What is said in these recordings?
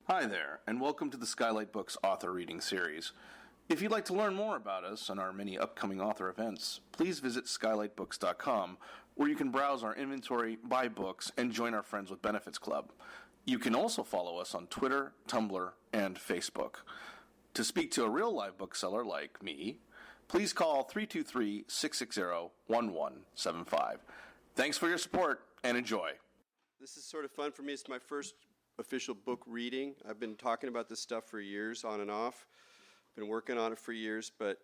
Hi there, and welcome to the Skylight Books author reading series. If you'd like to learn more about us and our many upcoming author events, please visit skylightbooks.com, where you can browse our inventory, buy books, and join our Friends with Benefits Club. You can also follow us on Twitter, Tumblr, and Facebook. To speak to a real live bookseller like me, please call 323-660-1175. Thanks for your support, and enjoy. This is sort of fun for me. It's my first official book reading. I've been talking about this stuff for years, on and off. Been working on it for years, but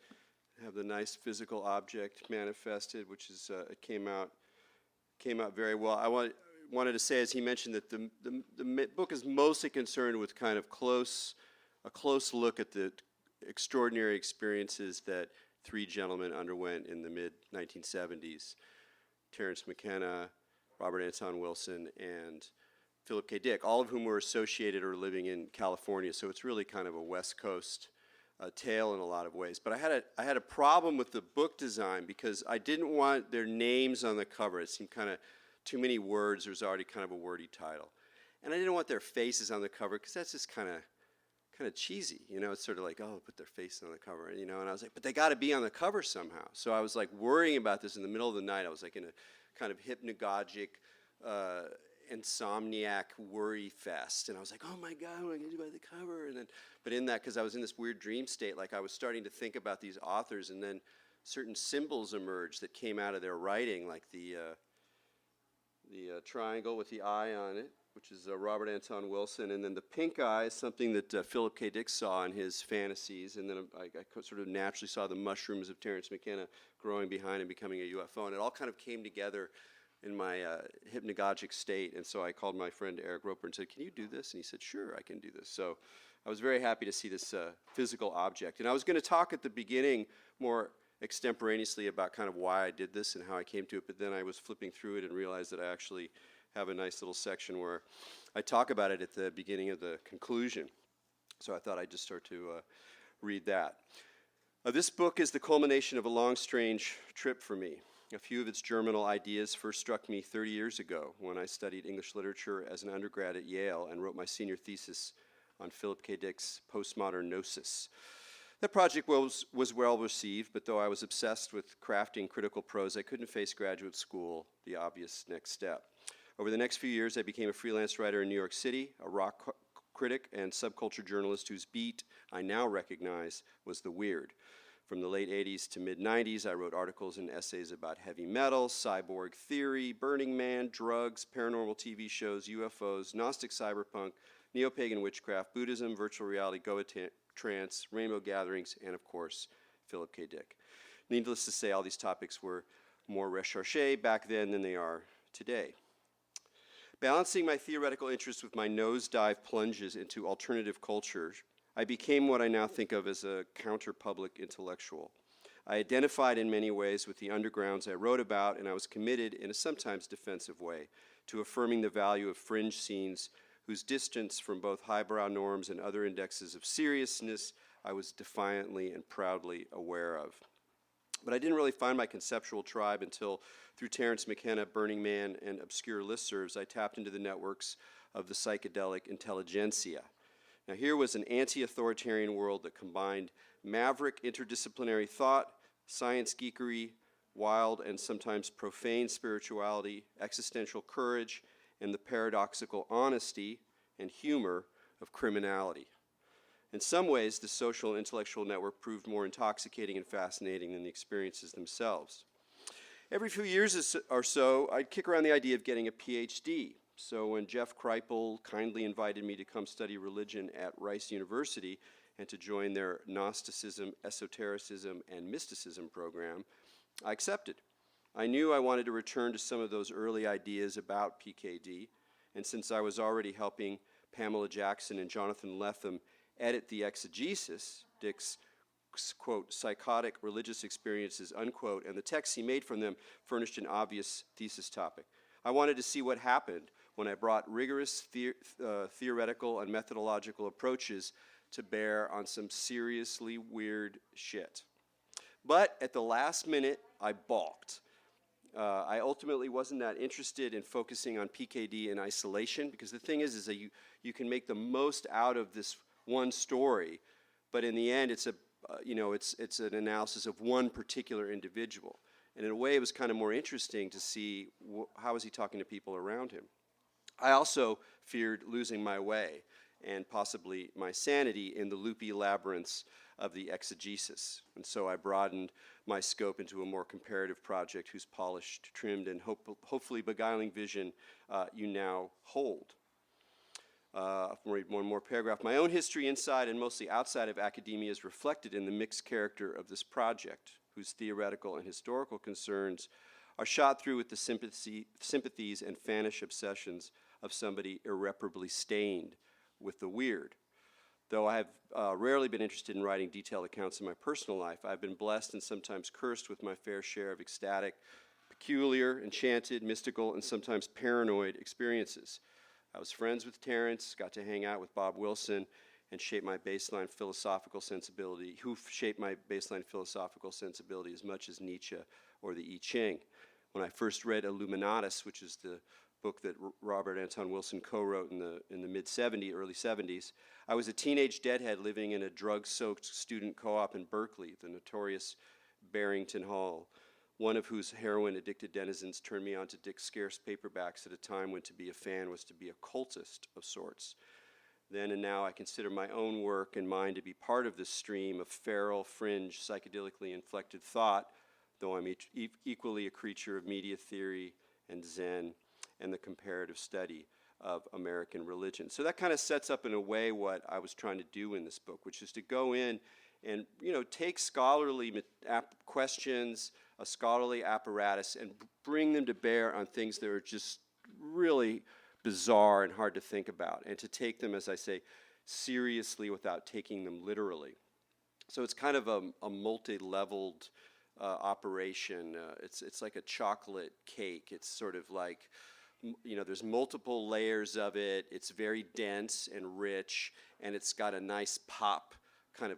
I have the nice physical object manifested, which is it came out very well. I wanted to say, as he mentioned, that the book is mostly concerned with kind of a close look at the extraordinary experiences that three gentlemen underwent in the mid-1970s: Terence McKenna, Robert Anton Wilson, and Philip K. Dick, all of whom were associated or living in California. So it's really kind of a West Coast tale in a lot of ways. But I had a problem with the book design because I didn't want their names on the cover. It seemed kind of too many words. There was already kind of a wordy title. And I didn't want their faces on the cover because that's just kind of cheesy. You know, it's sort of like, oh, put their face on the cover. You know, and I was like, but they got to be on the cover somehow. So I was like worrying about this in the middle of the night. I was like in a kind of hypnagogic insomniac worry fest, and I was like, oh my god, what am I going to do by the cover? And then, but in that, because I was in this weird dream state, like I was starting to think about these authors, and then certain symbols emerged that came out of their writing, like the triangle with the eye on it, which is Robert Anton Wilson, and then the pink eye is something that Philip K. Dick saw in his fantasies, and then I sort of naturally saw the mushrooms of Terence McKenna growing behind and becoming a UFO, and it all kind of came together in my hypnagogic state. And so I called my friend Erik Roper and said, can you do this? And he said, sure, I can do this. So I was very happy to see this physical object. And I was going to talk at the beginning more extemporaneously about kind of why I did this and how I came to it, but then I was flipping through it and realized that I actually have a nice little section where I talk about it at the beginning of the conclusion. So I thought I'd just start to read that. This book is the culmination of a long, strange trip for me. A few of its germinal ideas first struck me 30 years ago when I studied English literature as an undergrad at Yale and wrote my senior thesis on Philip K. Dick's postmodern gnosis. That project was well received, but though I was obsessed with crafting critical prose, I couldn't face graduate school, the obvious next step. Over the next few years, I became a freelance writer in New York City, a rock critic and subculture journalist whose beat I now recognize was the weird. From the late 80s to mid-90s, I wrote articles and essays about heavy metal, cyborg theory, Burning Man, drugs, paranormal TV shows, UFOs, Gnostic cyberpunk, neo-pagan witchcraft, Buddhism, virtual reality, Goa trance, rainbow gatherings, and of course, Philip K. Dick. Needless to say, all these topics were more recherché back then than they are today. Balancing my theoretical interests with my nosedive plunges into alternative culture, I became what I now think of as a counter-public intellectual. I identified in many ways with the undergrounds I wrote about, and I was committed, in a sometimes defensive way, to affirming the value of fringe scenes whose distance from both highbrow norms and other indexes of seriousness I was defiantly and proudly aware of. But I didn't really find my conceptual tribe until, through Terence McKenna, Burning Man, and obscure listservs, I tapped into the networks of the psychedelic intelligentsia. Now here was an anti-authoritarian world that combined maverick interdisciplinary thought, science geekery, wild and sometimes profane spirituality, existential courage, and the paradoxical honesty and humor of criminality. In some ways, the social and intellectual network proved more intoxicating and fascinating than the experiences themselves. Every few years or so, I'd kick around the idea of getting a PhD. So when Jeff Kripal kindly invited me to come study religion at Rice University and to join their Gnosticism, Esotericism, and Mysticism program, I accepted. I knew I wanted to return to some of those early ideas about PKD, and since I was already helping Pamela Jackson and Jonathan Lethem edit the exegesis, Dick's, quote, psychotic religious experiences, unquote, and the texts he made from them furnished an obvious thesis topic. I wanted to see what happened when I brought rigorous theoretical and methodological approaches to bear on some seriously weird shit. But at the last minute, I balked. I ultimately wasn't that interested in focusing on PKD in isolation, because the thing is that you can make the most out of this one story, but in the end, it's it's an analysis of one particular individual. And in a way, it was kind of more interesting to see how is he talking to people around him. I also feared losing my way and possibly my sanity in the loopy labyrinths of the exegesis. And so I broadened my scope into a more comparative project whose polished, trimmed, and hopefully beguiling vision you now hold. I'll read one more paragraph. My own history inside and mostly outside of academia is reflected in the mixed character of this project, whose theoretical and historical concerns are shot through with the sympathies and fanish obsessions of somebody irreparably stained with the weird. Though I have rarely been interested in writing detailed accounts of my personal life, I've been blessed and sometimes cursed with my fair share of ecstatic, peculiar, enchanted, mystical, and sometimes paranoid experiences. I was friends with Terence, got to hang out with Bob Wilson, and shaped my baseline philosophical sensibility, who shaped my baseline philosophical sensibility as much as Nietzsche or the I Ching. When I first read Illuminatus, which is the book that Robert Anton Wilson co-wrote in the mid-70s, early 70s, I was a teenage deadhead living in a drug-soaked student co-op in Berkeley, the notorious Barrington Hall, one of whose heroin-addicted denizens turned me on to Dick's scarce paperbacks at a time when to be a fan was to be a cultist of sorts. Then and now I consider my own work and mine to be part of this stream of feral, fringe, psychedelically inflected thought, though I'm equally a creature of media theory and Zen and the comparative study of American religion. So that kind of sets up in a way what I was trying to do in this book, which is to go in and take scholarly questions, a scholarly apparatus, and bring them to bear on things that are just really bizarre and hard to think about, and to take them, as I say, seriously without taking them literally. So it's kind of a multi-leveled operation. It's like a chocolate cake. It's sort of like, there's multiple layers of it. It's very dense and rich, and it's got a nice pop kind of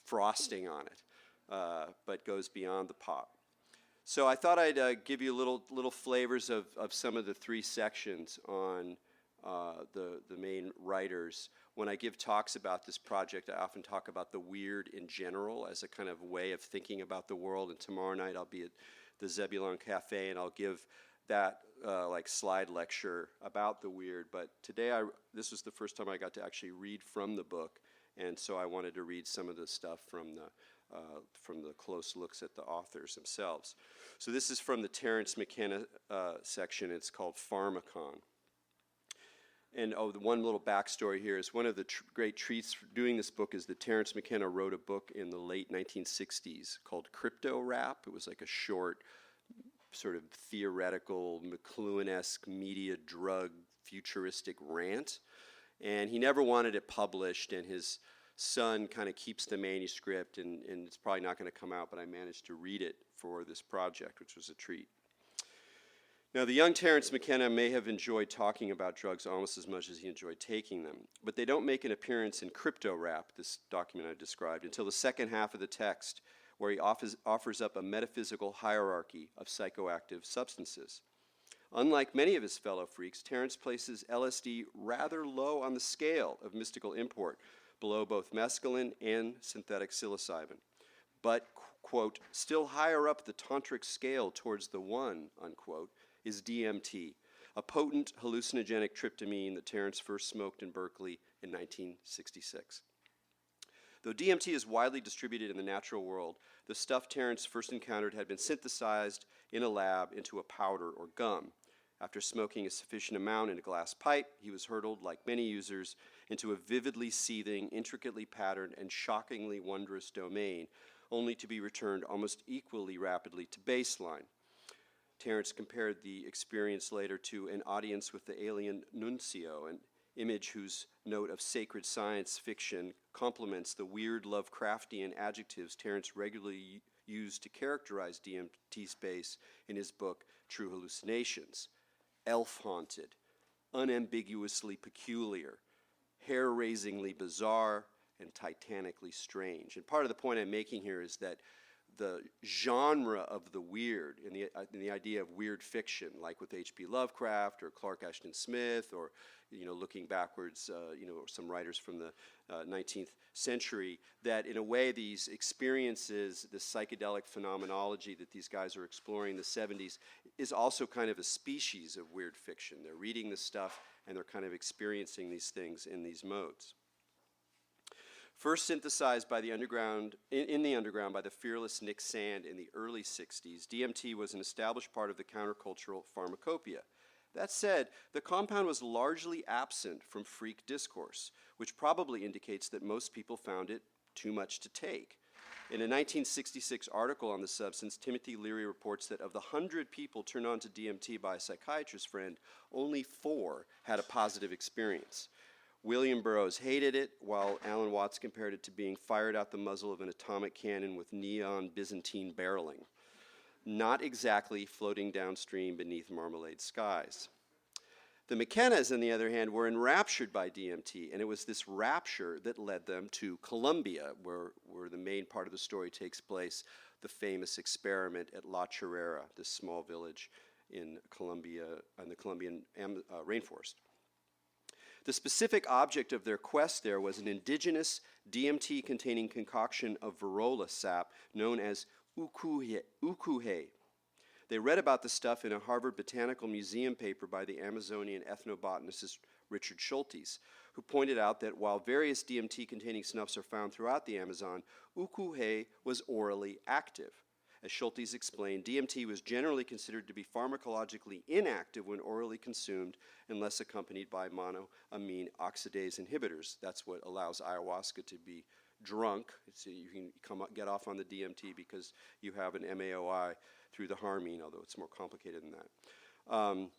frosting on it, but goes beyond the pop. So I thought I'd give you little flavors of some of the three sections on the main writers. When I give talks about this project, I often talk about the weird in general as a kind of way of thinking about the world. And tomorrow night I'll be at the Zebulon Cafe, and I'll give that slide lecture about the weird. But today, this was the first time I got to actually read from the book, and so I wanted to read some of the stuff from the close looks at the authors themselves. So this is from the Terence McKenna section. It's called Pharmacon. And the one little backstory here is one of the great treats for doing this book is that Terence McKenna wrote a book in the late 1960s called Crypto Rap. It was like a short, sort of theoretical, McLuhan-esque media drug futuristic rant. And he never wanted it published, and his son kind of keeps the manuscript, and it's probably not going to come out, but I managed to read it for this project, which was a treat. Now, the young Terence McKenna may have enjoyed talking about drugs almost as much as he enjoyed taking them, but they don't make an appearance in Crypto Rap, this document I described, until the second half of the text, where he offers up a metaphysical hierarchy of psychoactive substances. Unlike many of his fellow freaks, Terence places LSD rather low on the scale of mystical import, below both mescaline and synthetic psilocybin, but, quote, still higher up the tantric scale towards the one, unquote, is DMT, a potent hallucinogenic tryptamine that Terence first smoked in Berkeley in 1966. Though DMT is widely distributed in the natural world, the stuff Terence first encountered had been synthesized in a lab into a powder or gum. After smoking a sufficient amount in a glass pipe, he was hurtled, like many users, into a vividly seething, intricately patterned, and shockingly wondrous domain, only to be returned almost equally rapidly to baseline. Terence compared the experience later to an audience with the alien Nuncio, an image whose note of sacred science fiction complements the weird Lovecraftian adjectives Terence regularly used to characterize DMT space in his book True Hallucinations. Elf-haunted, unambiguously peculiar, hair-raisingly bizarre, and titanically strange. And part of the point I'm making here is that the genre of the weird in the idea of weird fiction, like with H.P. Lovecraft or Clark Ashton Smith, or looking backwards, some writers from the 19th century, that in a way these experiences, the psychedelic phenomenology that these guys are exploring in the 70s, is also kind of a species of weird fiction. They're reading this stuff and they're kind of experiencing these things in these modes. First synthesized by the underground, in the underground by the fearless Nick Sand in the early 60s, DMT was an established part of the countercultural pharmacopoeia. That said, the compound was largely absent from freak discourse, which probably indicates that most people found it too much to take. In a 1966 article on the substance, Timothy Leary reports that of the 100 people turned on to DMT by a psychiatrist friend, only 4 had a positive experience. William Burroughs hated it, while Alan Watts compared it to being fired out the muzzle of an atomic cannon with neon Byzantine barreling. Not exactly floating downstream beneath marmalade skies. The McKennas, on the other hand, were enraptured by DMT, and it was this rapture that led them to Colombia, where the main part of the story takes place, the famous experiment at La Chorrera, this small village in Colombia, in the Colombian rainforest. The specific object of their quest there was an indigenous DMT-containing concoction of Varrola sap known as ukuhe. They read about the stuff in a Harvard Botanical Museum paper by the Amazonian ethnobotanist Richard Schultes, who pointed out that while various DMT-containing snuffs are found throughout the Amazon, ukuhe was orally active. As Schultes explained, DMT was generally considered to be pharmacologically inactive when orally consumed unless accompanied by monoamine oxidase inhibitors. That's what allows ayahuasca to be drunk. So you can get off on the DMT because you have an MAOI through the harmine, although it's more complicated than that.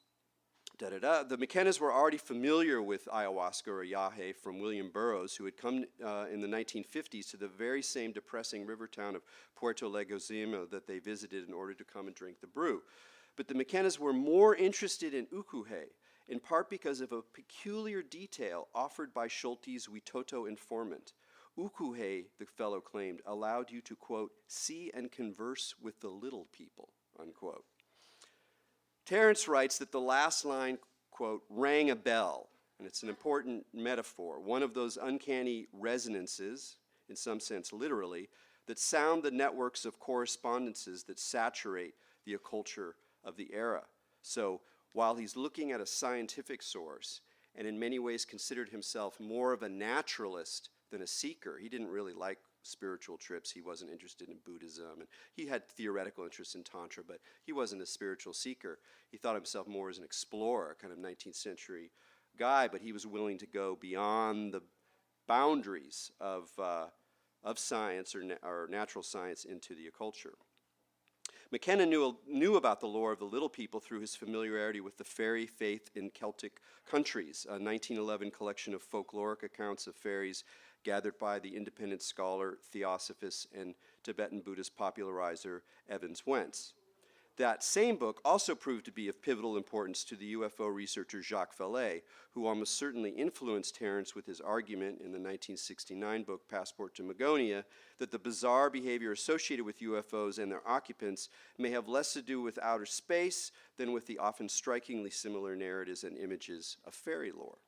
The McKennas were already familiar with ayahuasca or yahe from William Burroughs, who had come in the 1950s to the very same depressing river town of Puerto Legozima that they visited in order to come and drink the brew. But the McKennas were more interested in ukuhe, in part because of a peculiar detail offered by Schultes' Witoto informant. Ukuhe, the fellow claimed, allowed you to, quote, see and converse with the little people, unquote. Terence writes that the last line, quote, rang a bell, and it's an important metaphor, one of those uncanny resonances, in some sense literally, that sound the networks of correspondences that saturate the culture of the era. So while he's looking at a scientific source, and in many ways considered himself more of a naturalist than a seeker, he didn't really like spiritual trips. He wasn't interested in Buddhism, and he had theoretical interest in Tantra, but he wasn't a spiritual seeker. He thought of himself more as an explorer, kind of 19th century guy, but he was willing to go beyond the boundaries of science or natural science into the occulture. McKenna knew about the lore of the little people through his familiarity with the fairy faith in Celtic countries, a 1911 collection of folkloric accounts of fairies gathered by the independent scholar, theosophist, and Tibetan Buddhist popularizer Evans Wentz. That same book also proved to be of pivotal importance to the UFO researcher Jacques Vallée, who almost certainly influenced Terence with his argument in the 1969 book Passport to Magonia that the bizarre behavior associated with UFOs and their occupants may have less to do with outer space than with the often strikingly similar narratives and images of fairy lore.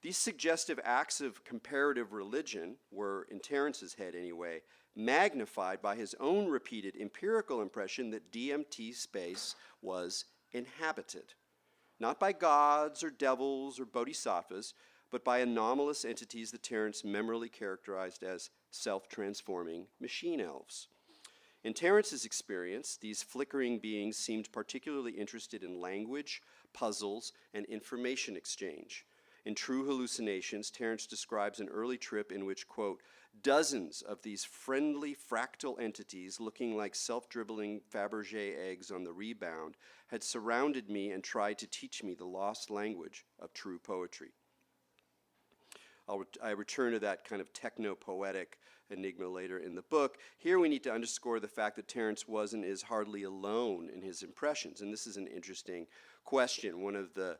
These suggestive acts of comparative religion were, in Terence's head anyway, magnified by his own repeated empirical impression that DMT space was inhabited, not by gods or devils or bodhisattvas, but by anomalous entities that Terence memorably characterized as self-transforming machine elves. In Terence's experience, these flickering beings seemed particularly interested in language, puzzles, and information exchange. In True Hallucinations, Terence describes an early trip in which, quote, dozens of these friendly fractal entities looking like self-dribbling Fabergé eggs on the rebound had surrounded me and tried to teach me the lost language of true poetry. I return to that kind of techno-poetic enigma later in the book. Here we need to underscore the fact that Terence was and is hardly alone in his impressions, and this is an interesting question. One of the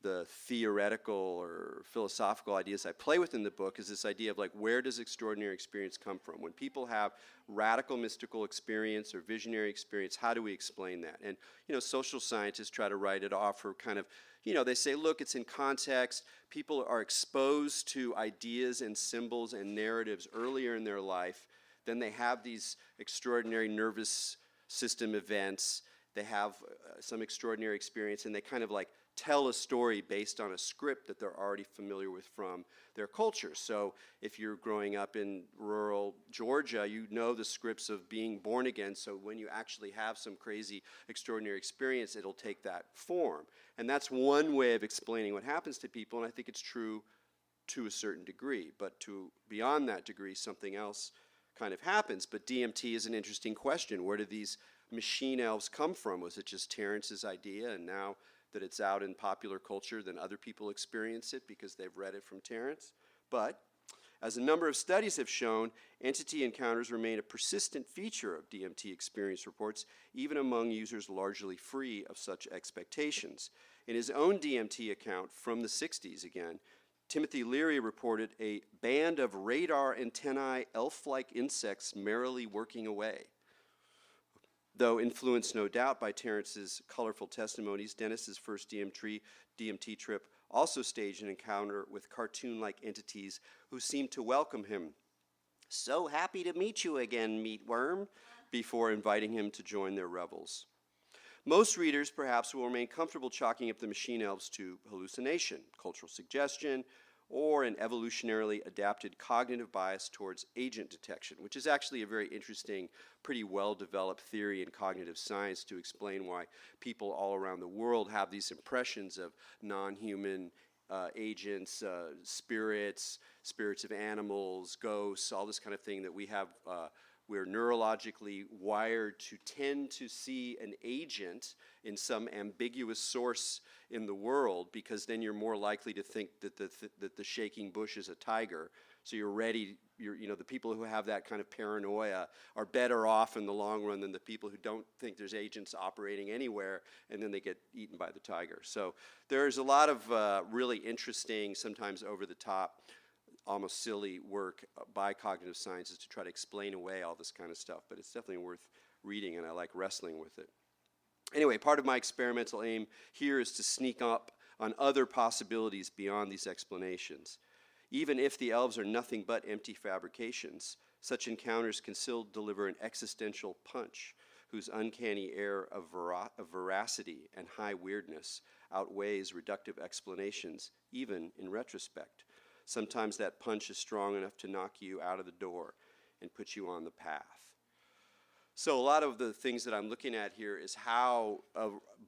the theoretical or philosophical ideas I play with in the book is this idea of like, where does extraordinary experience come from? When people have radical mystical experience or visionary experience, how do we explain that? And, social scientists try to write it off for kind of, they say, look, it's in context. People are exposed to ideas and symbols and narratives earlier in their life. Then they have these extraordinary nervous system events. They have some extraordinary experience, and they kind of like tell a story based on a script that they're already familiar with from their culture. So if you're growing up in rural Georgia, you know the scripts of being born again, so when you actually have some crazy, extraordinary experience, it'll take that form. And that's one way of explaining what happens to people, and I think it's true to a certain degree. But to beyond that degree, something else kind of happens. But DMT is an interesting question. Where did these machine elves come from? Was it just Terence's idea, and now that it's out in popular culture, then other people experience it because they've read it from Terence? But as a number of studies have shown, entity encounters remain a persistent feature of DMT experience reports, even among users largely free of such expectations. In his own DMT account from the 60s again, Timothy Leary reported a band of radar antennae elf-like insects merrily working away. Though influenced no doubt by Terence's colorful testimonies, Dennis's first DMT trip also staged an encounter with cartoon-like entities who seemed to welcome him. "So happy to meet you again, meatworm," before inviting him to join their revels. Most readers perhaps will remain comfortable chalking up the machine elves to hallucination, cultural suggestion, or an evolutionarily adapted cognitive bias towards agent detection, which is actually a very interesting, pretty well-developed theory in cognitive science to explain why people all around the world have these impressions of non-human agents, spirits of animals, ghosts, all this kind of thing that we have. We're neurologically wired to tend to see an agent in some ambiguous source in the world, because then you're more likely to think that the shaking bush is a tiger. So you're ready. The people who have that kind of paranoia are better off in the long run than the people who don't think there's agents operating anywhere, and then they get eaten by the tiger. So there's a lot of really interesting, sometimes over the top, almost silly work by cognitive sciences to try to explain away all this kind of stuff, but it's definitely worth reading, and I like wrestling with it. Anyway, part of my experimental aim here is to sneak up on other possibilities beyond these explanations. Even if the elves are nothing but empty fabrications, such encounters can still deliver an existential punch whose uncanny air of veracity and high weirdness outweighs reductive explanations, even in retrospect. Sometimes that punch is strong enough to knock you out of the door and put you on the path. So a lot of the things that I'm looking at here is how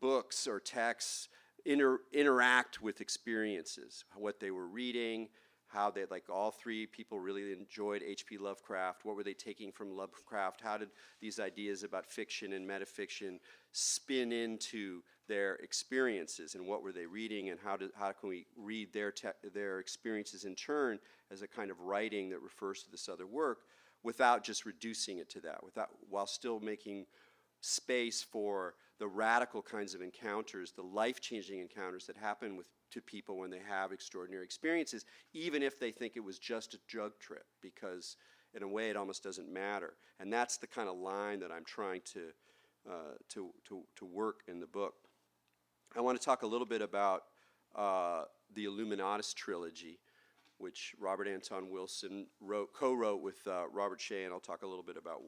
books or texts interact with experiences, what they were reading, how they, like all three people really enjoyed H.P. Lovecraft. What were they taking from Lovecraft? How did these ideas about fiction and metafiction spin into their experiences, and what were they reading, and how can we read their experiences in turn as a kind of writing that refers to this other work without just reducing it to that, while still making space for the radical kinds of encounters, the life-changing encounters that happen to people when they have extraordinary experiences, even if they think it was just a drug trip, because in a way it almost doesn't matter. And that's the kind of line that I'm trying to work in the book. I want to talk a little bit about the Illuminatus trilogy, which Robert Anton Wilson co-wrote with Robert Shea, and I'll talk a little bit about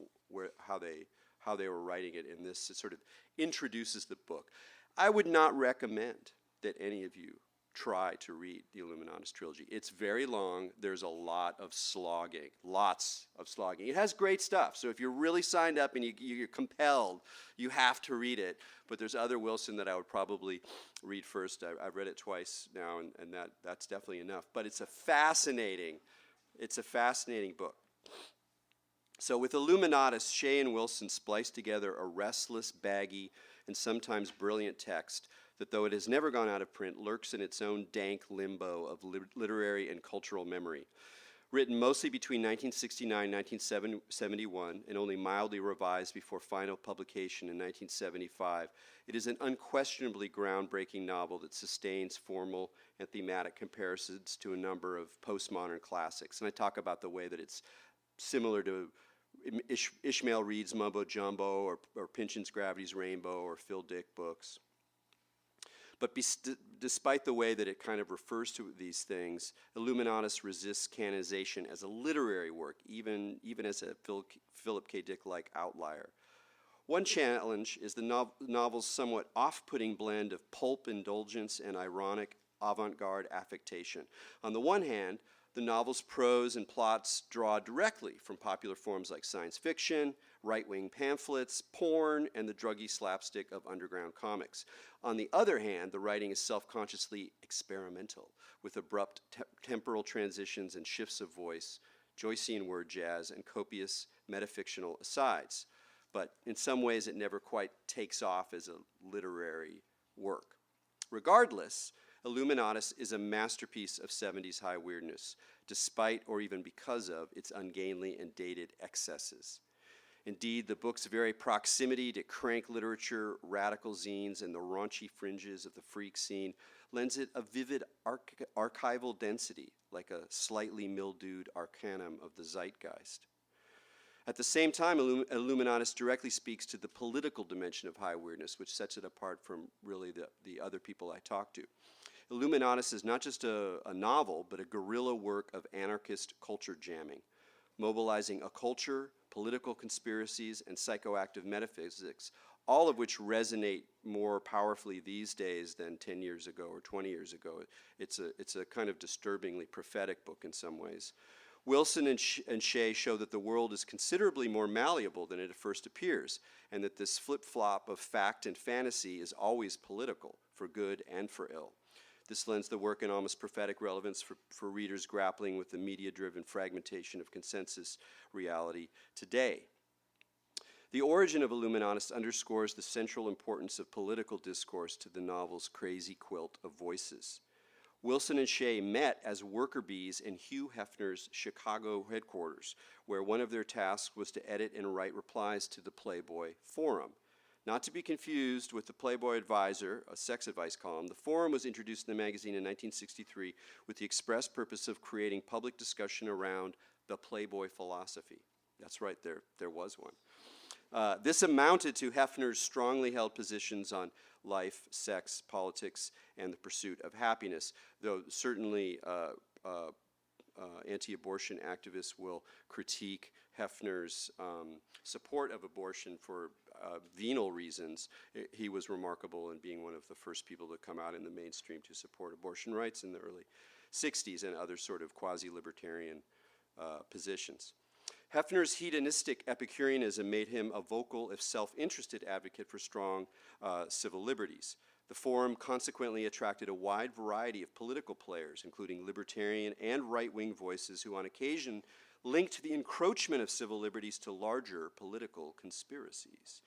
how they were writing it in this. It sort of introduces the book. I would not recommend that any of you try to read the Illuminatus trilogy. It's very long. There's a lot of slogging, lots of slogging. It has great stuff, so if you're really signed up and you're compelled, you have to read it. But there's other Wilson that I would probably read first. I've read it twice now, and that's definitely enough. But it's a fascinating book. So with Illuminatus, Shea and Wilson spliced together a restless, baggy, and sometimes brilliant text that, though it has never gone out of print, lurks in its own dank limbo of literary and cultural memory. Written mostly between 1969 and 1971 and only mildly revised before final publication in 1975, it is an unquestionably groundbreaking novel that sustains formal and thematic comparisons to a number of postmodern classics. And I talk about the way that it's similar to Ishmael Reed's Mumbo Jumbo or Pynchon's Gravity's Rainbow or Phil Dick books. But despite the way that it kind of refers to these things, Illuminatus resists canonization as a literary work, even as a Philip K. Dick-like outlier. One challenge is the novel's somewhat off-putting blend of pulp indulgence and ironic avant-garde affectation. On the one hand, the novel's prose and plots draw directly from popular forms like science fiction, right-wing pamphlets, porn, and the druggy slapstick of underground comics. On the other hand, the writing is self-consciously experimental, with abrupt temporal transitions and shifts of voice, Joycean word jazz, and copious metafictional asides. But in some ways, it never quite takes off as a literary work. Regardless, Illuminatus is a masterpiece of 70s high weirdness, despite or even because of its ungainly and dated excesses. Indeed, the book's very proximity to crank literature, radical zines, and the raunchy fringes of the freak scene lends it a vivid archival density, like a slightly mildewed arcanum of the zeitgeist. At the same time, Illuminatus directly speaks to the political dimension of high weirdness, which sets it apart from really the other people I talk to. Illuminatus is not just a novel, but a guerrilla work of anarchist culture jamming, mobilizing a culture, political conspiracies, and psychoactive metaphysics, all of which resonate more powerfully these days than 10 years ago or 20 years ago. It's a kind of disturbingly prophetic book in some ways. Wilson and Shea show that the world is considerably more malleable than it at first appears, and that this flip-flop of fact and fantasy is always political, for good and for ill. This lends the work an almost prophetic relevance for readers grappling with the media-driven fragmentation of consensus reality today. The origin of Illuminatus underscores the central importance of political discourse to the novel's crazy quilt of voices. Wilson and Shea met as worker bees in Hugh Hefner's Chicago headquarters, where one of their tasks was to edit and write replies to the Playboy Forum. Not to be confused with the Playboy Advisor, a sex advice column, the Forum was introduced in the magazine in 1963 with the express purpose of creating public discussion around the Playboy philosophy. That's right, there was one. This amounted to Hefner's strongly held positions on life, sex, politics, and the pursuit of happiness, though certainly anti-abortion activists will critique Hefner's support of abortion for venal reasons. He was remarkable in being one of the first people to come out in the mainstream to support abortion rights in the early 60s and other sort of quasi-libertarian positions. Hefner's hedonistic Epicureanism made him a vocal, if self-interested, advocate for strong civil liberties. The Forum consequently attracted a wide variety of political players, including libertarian and right-wing voices who on occasion linked the encroachment of civil liberties to larger political conspiracies.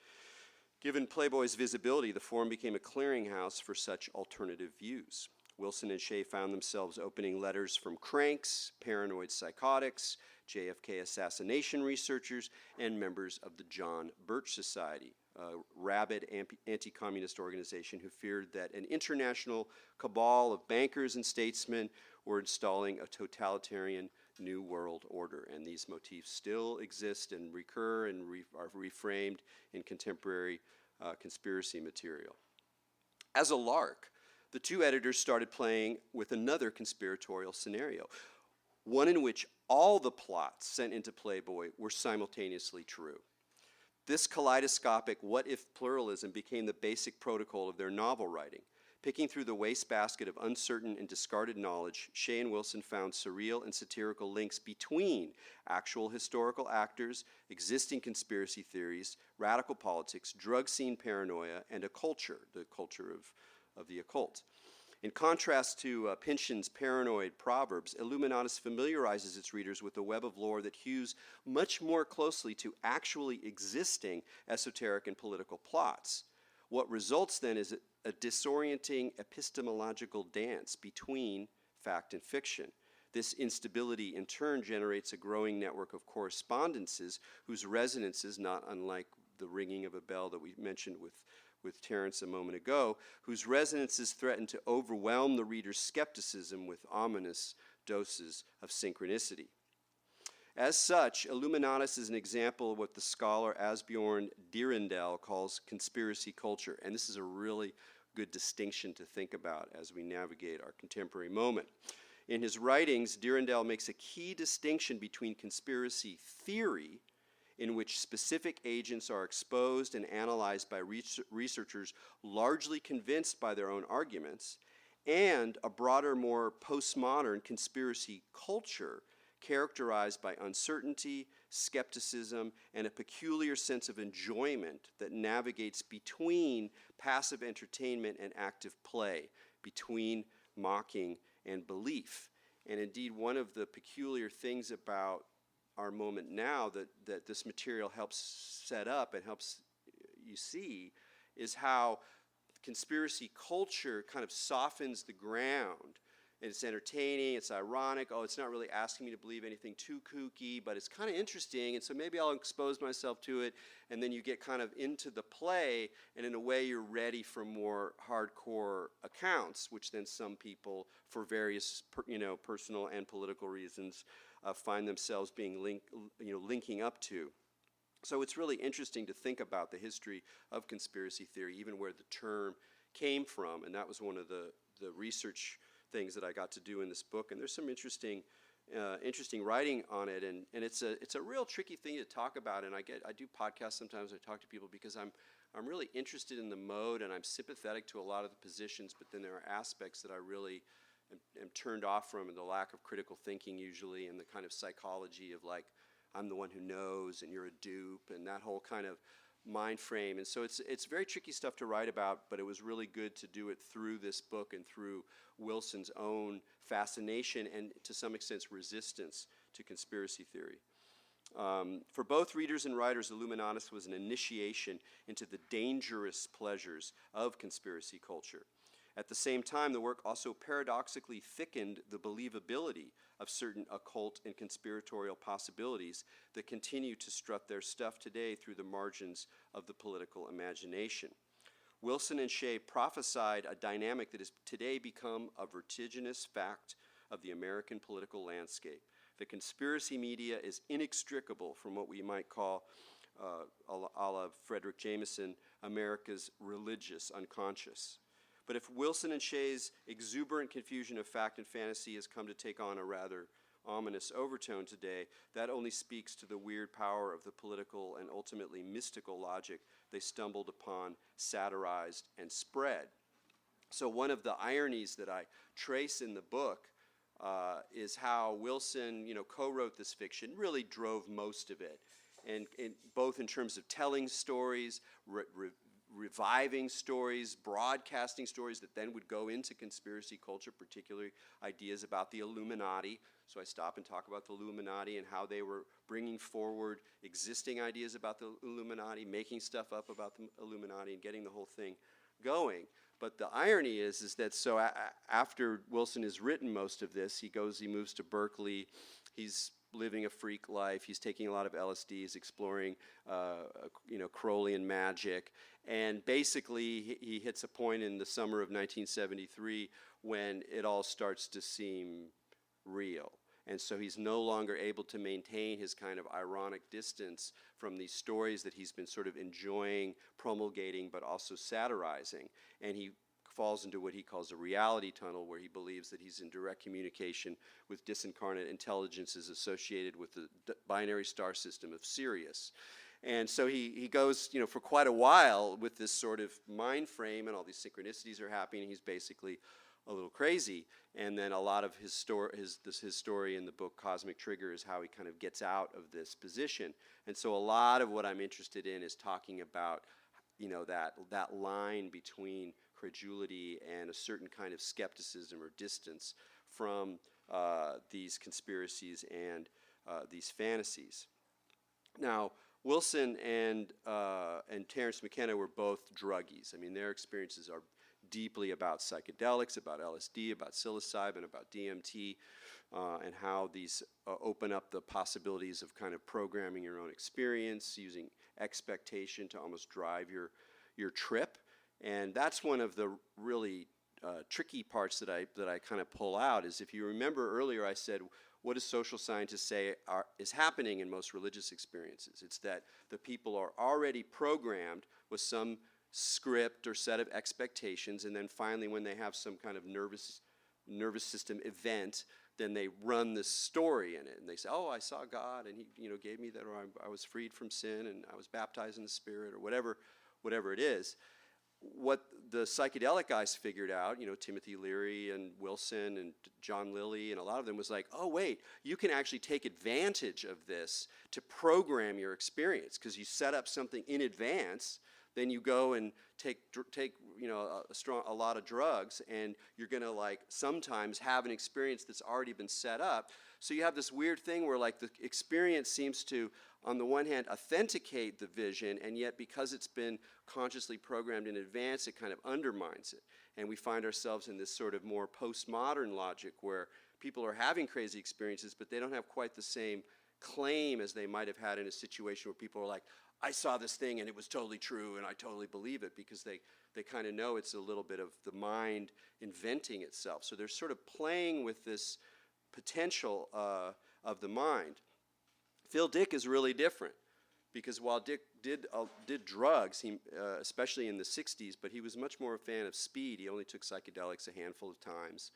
Given Playboy's visibility, the Forum became a clearinghouse for such alternative views. Wilson and Shea found themselves opening letters from cranks, paranoid psychotics, JFK assassination researchers, and members of the John Birch Society, a rabid anti-communist organization who feared that an international cabal of bankers and statesmen were installing a totalitarian New World Order. And these motifs still exist and recur and are reframed in contemporary conspiracy material. As a lark, the two editors started playing with another conspiratorial scenario, one in which all the plots sent into Playboy were simultaneously true. This kaleidoscopic what-if pluralism became the basic protocol of their novel writing. Picking through the wastebasket of uncertain and discarded knowledge, Shea and Wilson found surreal and satirical links between actual historical actors, existing conspiracy theories, radical politics, drug scene paranoia, and a culture, the culture of the occult. In contrast to Pynchon's paranoid proverbs, Illuminatus familiarizes its readers with a web of lore that hews much more closely to actually existing esoteric and political plots. What results then is a disorienting epistemological dance between fact and fiction. This instability in turn generates a growing network of correspondences whose resonances, not unlike the ringing of a bell that we mentioned with Terence a moment ago, whose resonances threaten to overwhelm the reader's skepticism with ominous doses of synchronicity. As such, Illuminatus is an example of what the scholar Asbjørn Dyrendal calls conspiracy culture, and this is a really good distinction to think about as we navigate our contemporary moment. In his writings, Dyrendal makes a key distinction between conspiracy theory, in which specific agents are exposed and analyzed by researchers largely convinced by their own arguments, and a broader, more postmodern conspiracy culture characterized by uncertainty, skepticism, and a peculiar sense of enjoyment that navigates between passive entertainment and active play, between mocking and belief. And indeed, one of the peculiar things about our moment now that this material helps set up and helps you see is how conspiracy culture kind of softens the ground. It's entertaining, it's ironic, it's not really asking me to believe anything too kooky, but it's kind of interesting, and so maybe I'll expose myself to it, and then you get kind of into the play, and in a way you're ready for more hardcore accounts, which then some people, for various personal and political reasons, find themselves being linking up to. So it's really interesting to think about the history of conspiracy theory, even where the term came from, and that was one of the research things that I got to do in this book, and there's some interesting writing on it, and it's a real tricky thing to talk about. And I do podcasts sometimes. I talk to people because I'm really interested in the mode, and I'm sympathetic to a lot of the positions. But then there are aspects that I really am turned off from, and the lack of critical thinking usually, and the kind of psychology of like I'm the one who knows, and you're a dupe, and that whole kind of mind frame. And so it's very tricky stuff to write about, but it was really good to do it through this book and through Wilson's own fascination and to some extent resistance to conspiracy theory. For both readers and writers, Illuminatus was an initiation into the dangerous pleasures of conspiracy culture. At the same time, the work also paradoxically thickened the believability of certain occult and conspiratorial possibilities that continue to strut their stuff today through the margins of the political imagination. Wilson and Shea prophesied a dynamic that has today become a vertiginous fact of the American political landscape. The conspiracy media is inextricable from what we might call, a la Frederick Jameson, America's religious unconscious. But if Wilson and Shea's exuberant confusion of fact and fantasy has come to take on a rather ominous overtone today, that only speaks to the weird power of the political and ultimately mystical logic they stumbled upon, satirized, and spread. So one of the ironies that I trace in the book is how Wilson, co-wrote this fiction, really drove most of it, and both in terms of telling stories, reviving stories, broadcasting stories that then would go into conspiracy culture, particularly ideas about the Illuminati. So I stop and talk about the Illuminati and how they were bringing forward existing ideas about the Illuminati, making stuff up about the Illuminati, and getting the whole thing going. But the irony is that so after Wilson has written most of this, he moves to Berkeley. He's living a freak life. He's taking a lot of LSD. He's exploring, Crowleyan magic. And basically, he hits a point in the summer of 1973 when it all starts to seem real. And so he's no longer able to maintain his kind of ironic distance from these stories that he's been sort of enjoying, promulgating, but also satirizing. And he falls into what he calls a reality tunnel, where he believes that he's in direct communication with disincarnate intelligences associated with the binary star system of Sirius. And so he goes, for quite a while with this sort of mind frame, and all these synchronicities are happening. He's basically a little crazy. And then a lot of his story in the book Cosmic Trigger is how he kind of gets out of this position. And so a lot of what I'm interested in is talking about, that line between credulity and a certain kind of skepticism or distance from these conspiracies and these fantasies. Now, Wilson and Terence McKenna were both druggies. I mean, their experiences are deeply about psychedelics, about LSD, about psilocybin, about DMT. and how these open up the possibilities of kind of programming your own experience, using expectation to almost drive your trip. And that's one of the really tricky parts that I kind of pull out, is if you remember earlier I said, what do social scientists say is happening in most religious experiences? It's that the people are already programmed with some script or set of expectations, and then finally when they have some kind of nervous system event, then they run this story in it, and they say, oh, I saw God, and he gave me that, or I was freed from sin, and I was baptized in the Spirit, or whatever it is. What the psychedelic guys figured out, Timothy Leary and Wilson and John Lilly and a lot of them, was like, oh wait, you can actually take advantage of this to program your experience, because you set up something in advance, then you go and take a lot of drugs, and you're going to sometimes have an experience that's already been set up. So you have this weird thing where the experience seems to, on the one hand, authenticate the vision, and yet because it's been consciously programmed in advance, it kind of undermines it. And we find ourselves in this sort of more postmodern logic where people are having crazy experiences, but they don't have quite the same claim as they might have had in a situation where people are like, I saw this thing and it was totally true and I totally believe it, because they kind of know it's a little bit of the mind inventing itself. So they're sort of playing with this potential of the mind. Phil Dick is really different, because while Dick did drugs, especially in the 60s, but he was much more a fan of speed. He only took psychedelics a handful of times.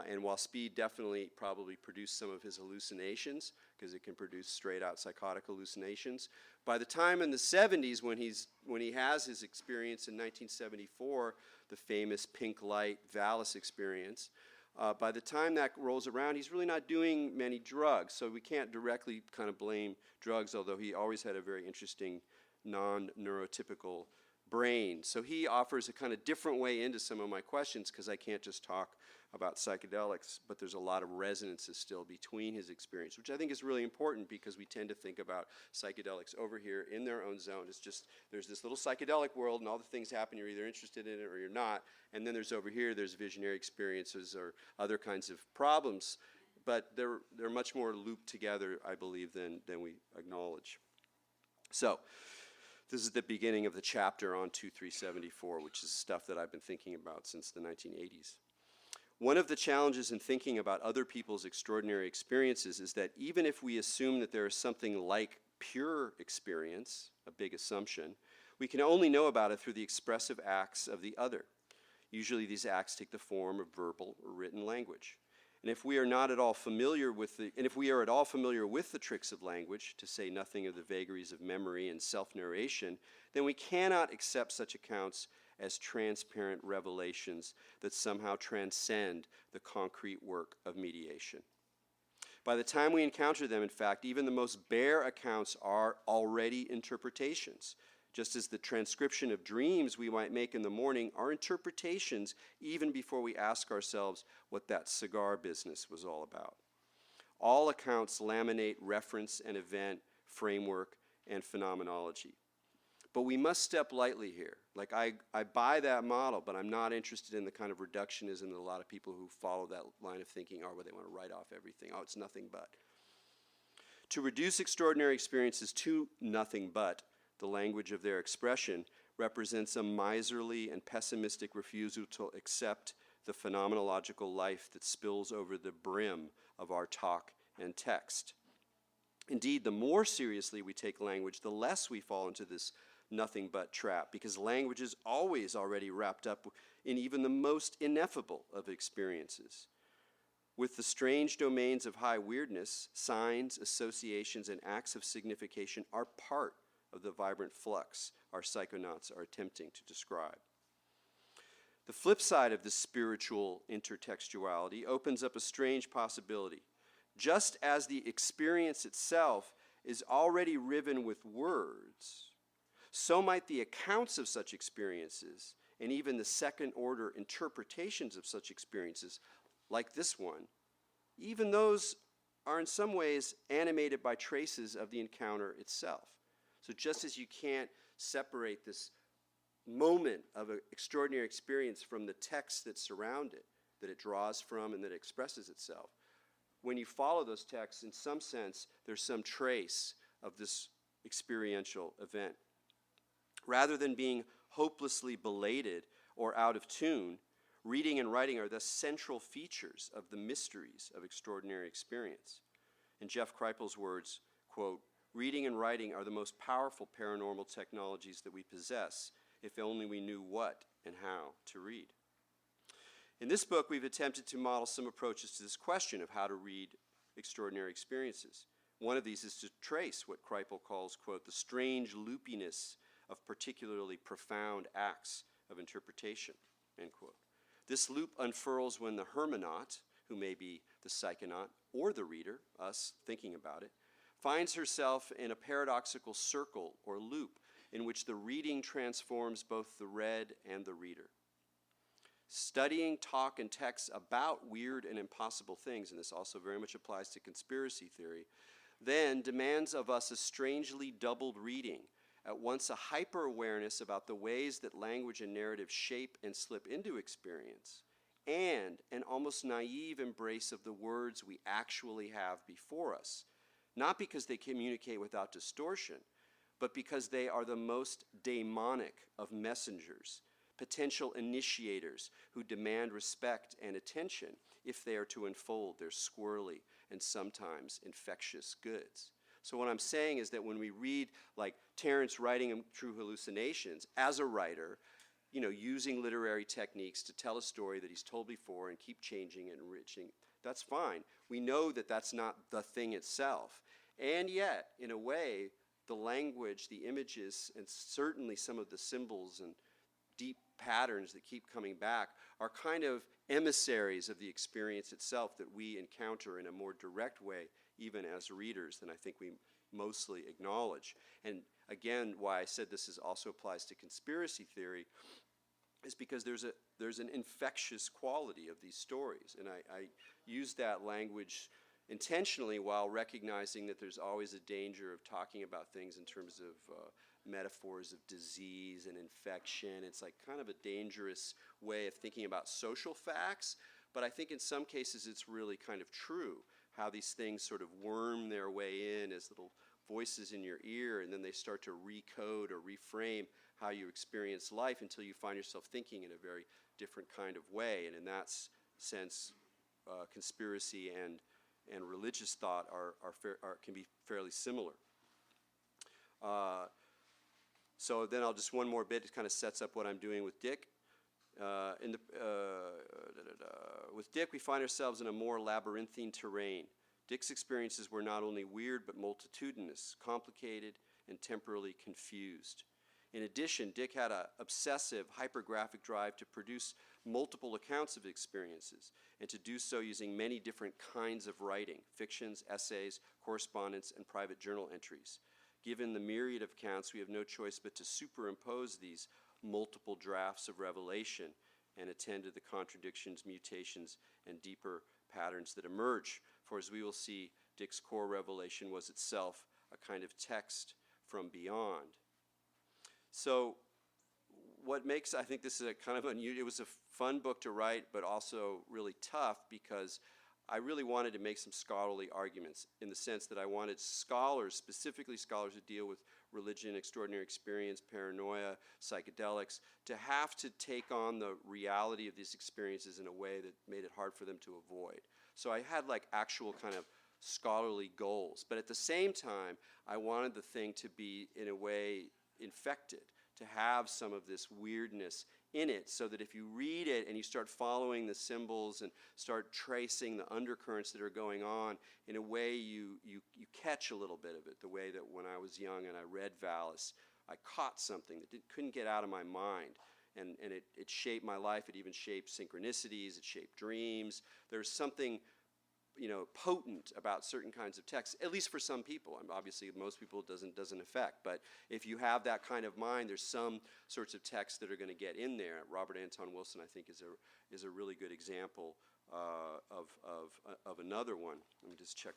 And while speed definitely probably produced some of his hallucinations, because it can produce straight-out psychotic hallucinations, by the time in the 70s, when he has his experience in 1974, the famous pink light Valis experience, by the time that rolls around, he's really not doing many drugs, so we can't directly kind of blame drugs, although he always had a very interesting non-neurotypical brain. So he offers a kind of different way into some of my questions, because I can't just talk about psychedelics, but there's a lot of resonances still between his experience, which I think is really important, because we tend to think about psychedelics over here in their own zone. It's just, there's this little psychedelic world and all the things happen, you're either interested in it or you're not, and then there's over here, there's visionary experiences or other kinds of problems, but they're much more looped together, I believe, than we acknowledge. So, this is the beginning of the chapter on 2374, which is stuff that I've been thinking about since the 1980s. One of the challenges in thinking about other people's extraordinary experiences is that even if we assume that there is something like pure experience, a big assumption, we can only know about it through the expressive acts of the other. Usually these acts take the form of verbal or written language. And if we are at all familiar with the tricks of language, to say nothing of the vagaries of memory and self-narration, then we cannot accept such accounts as transparent revelations that somehow transcend the concrete work of mediation. By the time we encounter them, in fact, even the most bare accounts are already interpretations, just as the transcription of dreams we might make in the morning are interpretations even before we ask ourselves what that cigar business was all about. All accounts laminate reference and event, framework, and phenomenology. But we must step lightly here. I buy that model, but I'm not interested in the kind of reductionism that a lot of people who follow that line of thinking are, where they want to write off everything. Oh, it's nothing but. To reduce extraordinary experiences to nothing but the language of their expression represents a miserly and pessimistic refusal to accept the phenomenological life that spills over the brim of our talk and text. Indeed, the more seriously we take language, the less we fall into this nothing but trap, because language is always already wrapped up in even the most ineffable of experiences. With the strange domains of high weirdness, signs, associations, and acts of signification are part of the vibrant flux our psychonauts are attempting to describe. The flip side of this spiritual intertextuality opens up a strange possibility. Just as the experience itself is already riven with words, so might the accounts of such experiences, and even the second-order interpretations of such experiences, like this one, even those are in some ways animated by traces of the encounter itself. So just as you can't separate this moment of an extraordinary experience from the text that surround it, that it draws from and that it expresses itself, when you follow those texts, in some sense, there's some trace of this experiential event. Rather than being hopelessly belated or out of tune, reading and writing are the central features of the mysteries of extraordinary experience. In Jeff Kripal's words, quote, "Reading and writing are the most powerful paranormal technologies that we possess, if only we knew what and how to read." In this book, we've attempted to model some approaches to this question of how to read extraordinary experiences. One of these is to trace what Kripal calls, quote, "the strange loopiness of particularly profound acts of interpretation," end quote. This loop unfurls when the hermeneut, who may be the psychonaut or the reader, us thinking about it, finds herself in a paradoxical circle or loop in which the reading transforms both the read and the reader. Studying talk and texts about weird and impossible things, and this also very much applies to conspiracy theory, then demands of us a strangely doubled reading, at once a hyper-awareness about the ways that language and narrative shape and slip into experience, and an almost naive embrace of the words we actually have before us, not because they communicate without distortion, but because they are the most daemonic of messengers, potential initiators who demand respect and attention if they are to unfold their squirrely and sometimes infectious goods. So what I'm saying is that when we read like Terence writing True Hallucinations as a writer, you know, using literary techniques to tell a story that he's told before and keep changing and enriching, that's fine. We know that that's not the thing itself. And yet, in a way, the language, the images, and certainly some of the symbols and deep patterns that keep coming back are kind of emissaries of the experience itself that we encounter in a more direct way, even as readers, than I think we mostly acknowledge. And again, why I said this also applies to conspiracy theory is because there's an infectious quality of these stories. And I use that language intentionally while recognizing that there's always a danger of talking about things in terms of metaphors of disease and infection. It's like kind of a dangerous way of thinking about social facts, but I think in some cases it's really kind of true, how these things sort of worm their way in as little voices in your ear, and then they start to recode or reframe how you experience life until you find yourself thinking in a very different kind of way. And in that sense, conspiracy and religious thought can be fairly similar. So then I'll just one more bit. It kind of sets up what I'm doing with Dick. With Dick, we find ourselves in a more labyrinthine terrain. Dick's experiences were not only weird, but multitudinous, complicated, and temporally confused. In addition, Dick had an obsessive, hypergraphic drive to produce multiple accounts of experiences, and to do so using many different kinds of writing: fictions, essays, correspondence, and private journal entries. Given the myriad of accounts, we have no choice but to superimpose these multiple drafts of revelation and attend to the contradictions, mutations, and deeper patterns that emerge. For as we will see, Dick's core revelation was itself a kind of text from beyond. So what makes, I think this is a kind of unusual, it was a fun book to write, but also really tough because I really wanted to make some scholarly arguments in the sense that I wanted scholars, specifically scholars who deal with religion, extraordinary experience, paranoia, psychedelics, to have to take on the reality of these experiences in a way that made it hard for them to avoid. So I had like actual kind of scholarly goals, but at the same time, I wanted the thing to be in a way infected, to have some of this weirdness in it, so that if you read it and you start following the symbols and start tracing the undercurrents that are going on, in a way you catch a little bit of it, the way that when I was young and I read Valis, I caught something that couldn't get out of my mind. And it shaped my life. It even shaped synchronicities. It shaped dreams. There's something, you know, potent about certain kinds of texts, at least for some people. And obviously, most people it doesn't affect. But if you have that kind of mind, there's some sorts of texts that are going to get in there. Robert Anton Wilson, I think, is a really good example of another one. Let me just check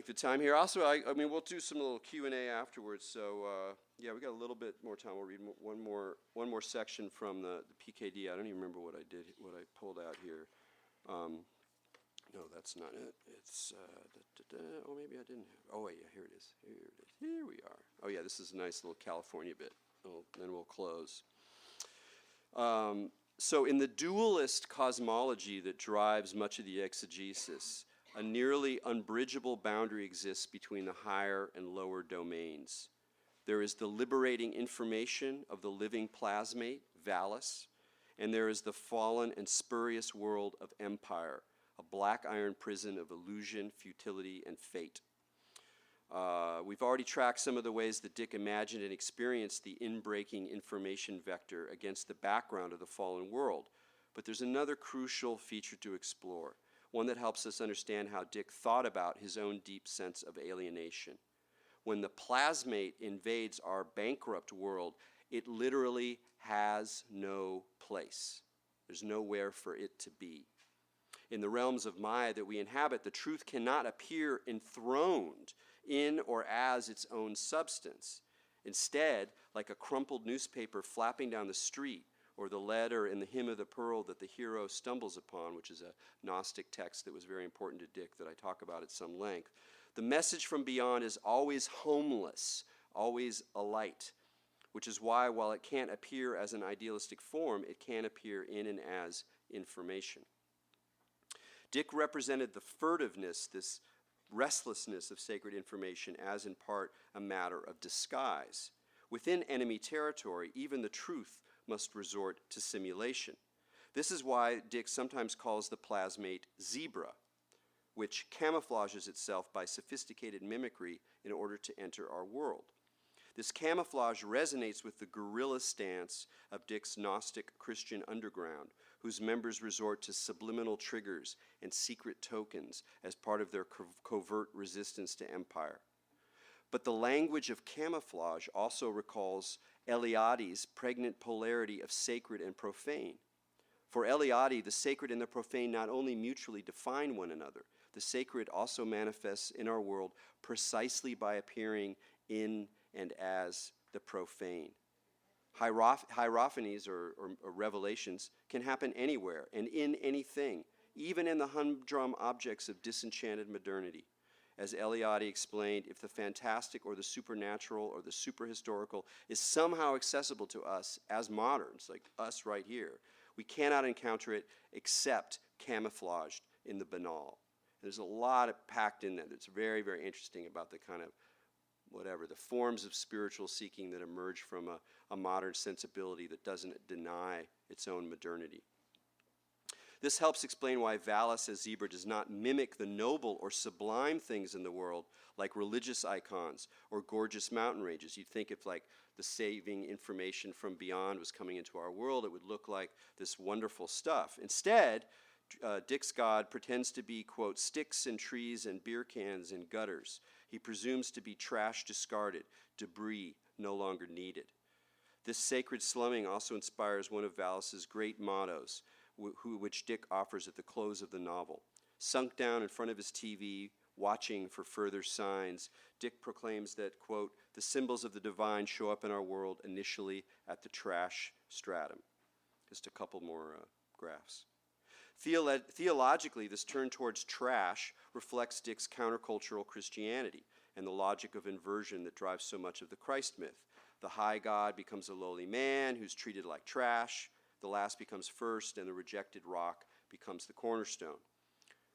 the time here. Also, I mean, we'll do some little Q&A afterwards. So yeah, we got a little bit more time. We'll read one more section from the PKD. I don't even remember what I pulled out here. No, that's not it. It's, oh, maybe I didn't have, oh, wait, yeah, here it is. Here it is. Here we are. Oh, yeah, this is a nice little California bit. Then we'll close. So in the dualist cosmology that drives much of the exegesis, a nearly unbridgeable boundary exists between the higher and lower domains. There is the liberating information of the living plasmate, Valis, and there is the fallen and spurious world of empire, a black iron prison of illusion, futility, and fate. We've already tracked some of the ways that Dick imagined and experienced the in-breaking information vector against the background of the fallen world. But there's another crucial feature to explore, one that helps us understand how Dick thought about his own deep sense of alienation. When the plasmate invades our bankrupt world, it literally has no place. There's nowhere for it to be. In the realms of Maya that we inhabit, the truth cannot appear enthroned in or as its own substance. Instead, like a crumpled newspaper flapping down the street, or the letter in the Hymn of the Pearl that the hero stumbles upon, which is a Gnostic text that was very important to Dick that I talk about at some length, the message from beyond is always homeless, always a light, which is why, while it can't appear as an idealistic form, it can appear in and as information. Dick represented the furtiveness, this restlessness of sacred information as in part a matter of disguise. Within enemy territory, even the truth must resort to simulation. This is why Dick sometimes calls the plasmate zebra, which camouflages itself by sophisticated mimicry in order to enter our world. This camouflage resonates with the guerrilla stance of Dick's Gnostic Christian underground, whose members resort to subliminal triggers and secret tokens as part of their covert resistance to empire. But the language of camouflage also recalls Eliade's pregnant polarity of sacred and profane. For Eliade, the sacred and the profane not only mutually define one another, the sacred also manifests in our world precisely by appearing in and as the profane. Hierophanies or revelations can happen anywhere and in anything, even in the humdrum objects of disenchanted modernity. As Eliade explained, if the fantastic or the supernatural or the superhistorical is somehow accessible to us as moderns, like us right here, we cannot encounter it except camouflaged in the banal. There's a lot packed in there that's very, very interesting about the kind of the forms of spiritual seeking that emerge from a modern sensibility that doesn't deny its own modernity. This helps explain why Valis as zebra does not mimic the noble or sublime things in the world like religious icons or gorgeous mountain ranges. You'd think if like the saving information from beyond was coming into our world, it would look like this wonderful stuff. Instead, Dick's God pretends to be, quote, sticks and trees and beer cans and gutters. He presumes to be trash discarded, debris no longer needed. This sacred slumming also inspires one of Valis's great mottos, which Dick offers at the close of the novel. Sunk down in front of his TV, watching for further signs, Dick proclaims that, quote, the symbols of the divine show up in our world initially at the trash stratum. Just a couple more graphs. Theologically, this turn towards trash reflects Dick's countercultural Christianity and the logic of inversion that drives so much of the Christ myth. The high God becomes a lowly man who's treated like trash. The last becomes first, and the rejected rock becomes the cornerstone.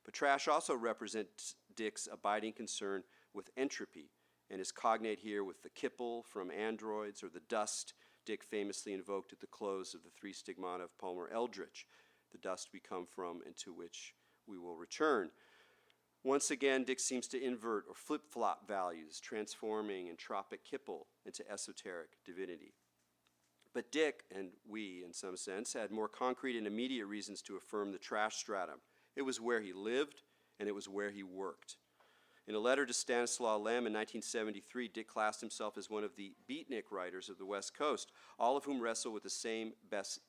But trash also represents Dick's abiding concern with entropy, and is cognate here with the kipple from androids or the dust Dick famously invoked at the close of the Three Stigmata of Palmer Eldritch, the dust we come from and to which we will return. Once again, Dick seems to invert or flip-flop values, transforming entropic kipple into esoteric divinity. But Dick, and we in some sense, had more concrete and immediate reasons to affirm the trash stratum. It was where he lived, and it was where he worked. In a letter to Stanislaw Lem in 1973, Dick classed himself as one of the beatnik writers of the West Coast, all of whom wrestle with the same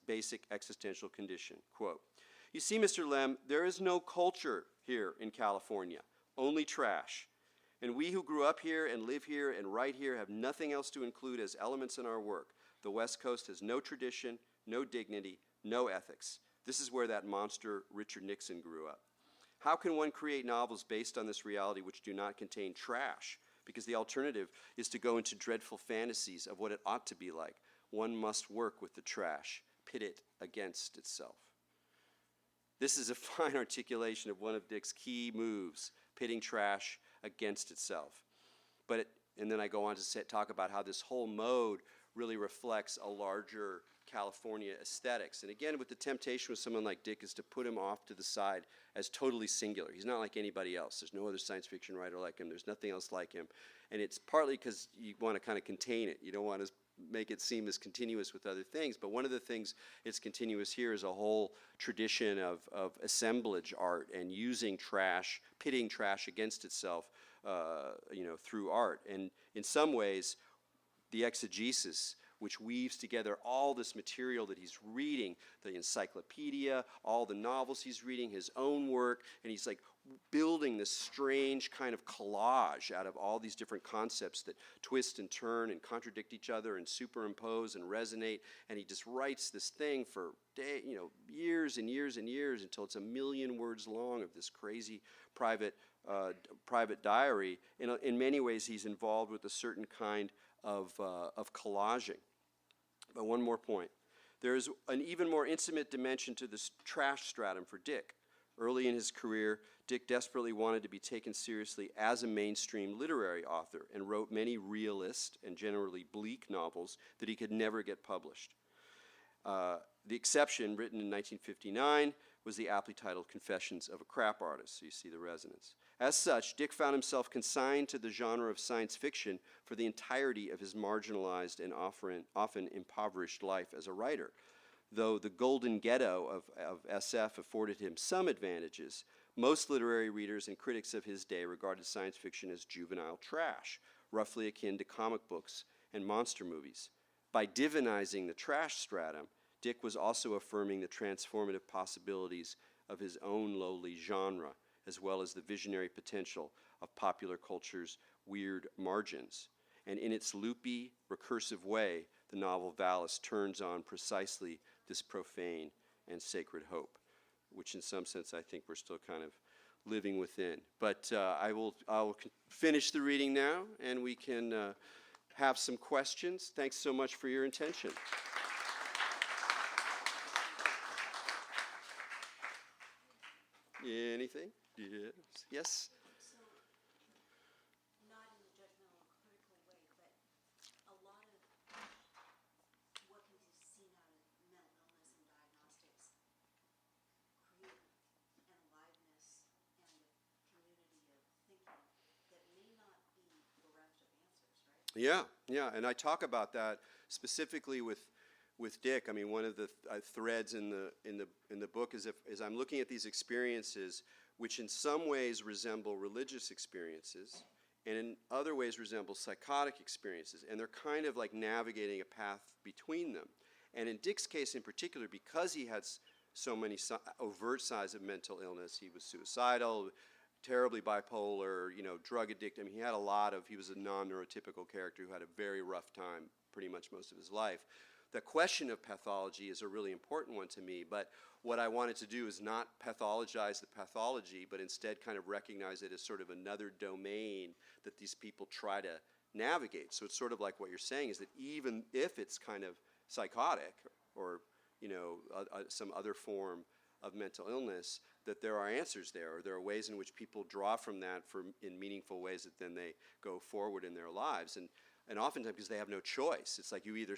basic existential condition. Quote, you see, Mr. Lem, there is no culture here in California, only trash. And we who grew up here and live here and write here have nothing else to include as elements in our work. The West Coast has no tradition, no dignity, no ethics. This is where that monster Richard Nixon grew up. How can one create novels based on this reality which do not contain trash? Because the alternative is to go into dreadful fantasies of what it ought to be like. One must work with the trash, pit it against itself. This is a fine articulation of one of Dick's key moves, pitting trash against itself. And then I go on to talk about how this whole mode really reflects a larger California aesthetics. And again, with the temptation with someone like Dick is to put him off to the side as totally singular. He's not like anybody else. There's no other science fiction writer like him. There's nothing else like him. And it's partly because you want to kind of contain it. You don't want to make it seem as continuous with other things. But one of the things it's continuous here is a whole tradition of assemblage art and using trash, pitting trash against itself, through art. And in some ways, the exegesis, which weaves together all this material that he's reading, the encyclopedia, all the novels he's reading, his own work, and he's like building this strange kind of collage out of all these different concepts that twist and turn and contradict each other and superimpose and resonate, and he just writes this thing for years and years and years until it's 1 million words long of this crazy private diary. In many ways, he's involved with a certain kind of collaging. But one more point. There's an even more intimate dimension to this trash stratum for Dick. Early in his career, Dick desperately wanted to be taken seriously as a mainstream literary author and wrote many realist and generally bleak novels that he could never get published. The exception, written in 1959, was the aptly titled Confessions of a Crap Artist, so you see the resonance. As such, Dick found himself consigned to the genre of science fiction for the entirety of his marginalized and often impoverished life as a writer. Though the golden ghetto of SF afforded him some advantages, most literary readers and critics of his day regarded science fiction as juvenile trash, roughly akin to comic books and monster movies. By divinizing the trash stratum, Dick was also affirming the transformative possibilities of his own lowly genre, as well as the visionary potential of popular culture's weird margins. And in its loopy, recursive way, the novel Valis turns on precisely this profane and sacred hope, which in some sense I think we're still kind of living within. But I will finish the reading now, and we can have some questions. Thanks so much for your attention. Anything? Yes? So, not in a judgmental or critical way, but a lot of what can be seen out of mental illness and diagnostics create an aliveness and a community of thinking that may not be bereft of answers, right? Yeah, and I talk about that specifically with Dick. I mean, one of the threads in the book is as I'm looking at these experiences, which in some ways resemble religious experiences, and in other ways resemble psychotic experiences, and they're kind of like navigating a path between them. And in Dick's case in particular, because he had so many overt signs of mental illness, he was suicidal, terribly bipolar, drug addicted. I mean, he was a non-neurotypical character who had a very rough time pretty much most of his life. The question of pathology is a really important one to me, but what I wanted to do is not pathologize the pathology, but instead kind of recognize it as sort of another domain that these people try to navigate. So it's sort of like what you're saying is that even if it's kind of psychotic or some other form of mental illness, that there are answers there, or there are ways in which people draw from that in meaningful ways that then they go forward in their lives. And oftentimes because they have no choice. It's like you either,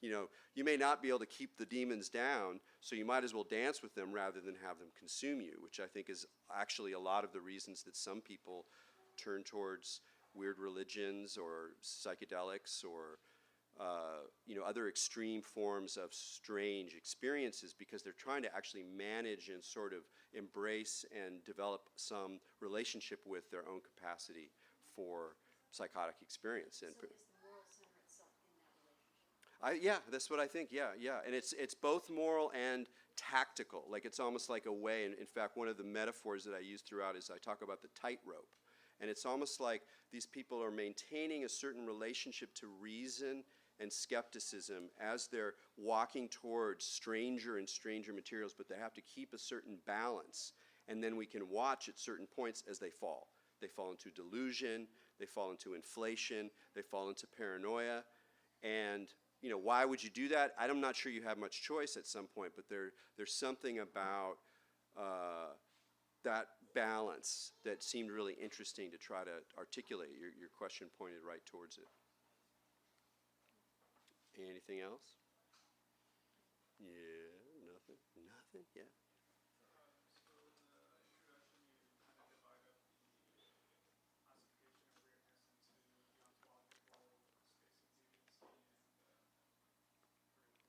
you may not be able to keep the demons down, so you might as well dance with them rather than have them consume you, which I think is actually a lot of the reasons that some people turn towards weird religions or psychedelics or other extreme forms of strange experiences, because they're trying to actually manage and sort of embrace and develop some relationship with their own capacity for psychotic experience. And so is the moral center itself in that relationship? yeah, that's what I think. Yeah, and it's both moral and tactical. Like it's almost like a way. And in fact, one of the metaphors that I use throughout is I talk about the tightrope, and it's almost like these people are maintaining a certain relationship to reason and skepticism as they're walking towards stranger and stranger materials, but they have to keep a certain balance. and then we can watch at certain points as they fall. They fall into delusion, they fall into inflation, they fall into paranoia. And why would you do that? I'm not sure you have much choice at some point, but there's something about that balance that seemed really interesting to try to articulate. Your question pointed right towards it. Anything else? Yeah, nothing, yeah.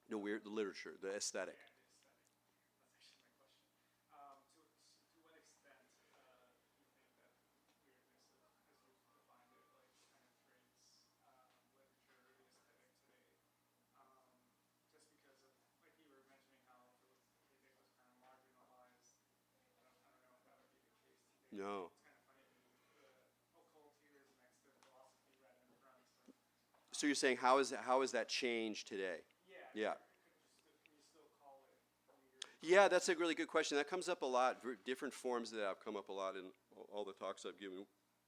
No, the literature, the aesthetic. No. So you're saying how is that changed today? Yeah. Yeah, that's a really good question. That comes up a lot. Different forms that have come up a lot in all the talks I've given.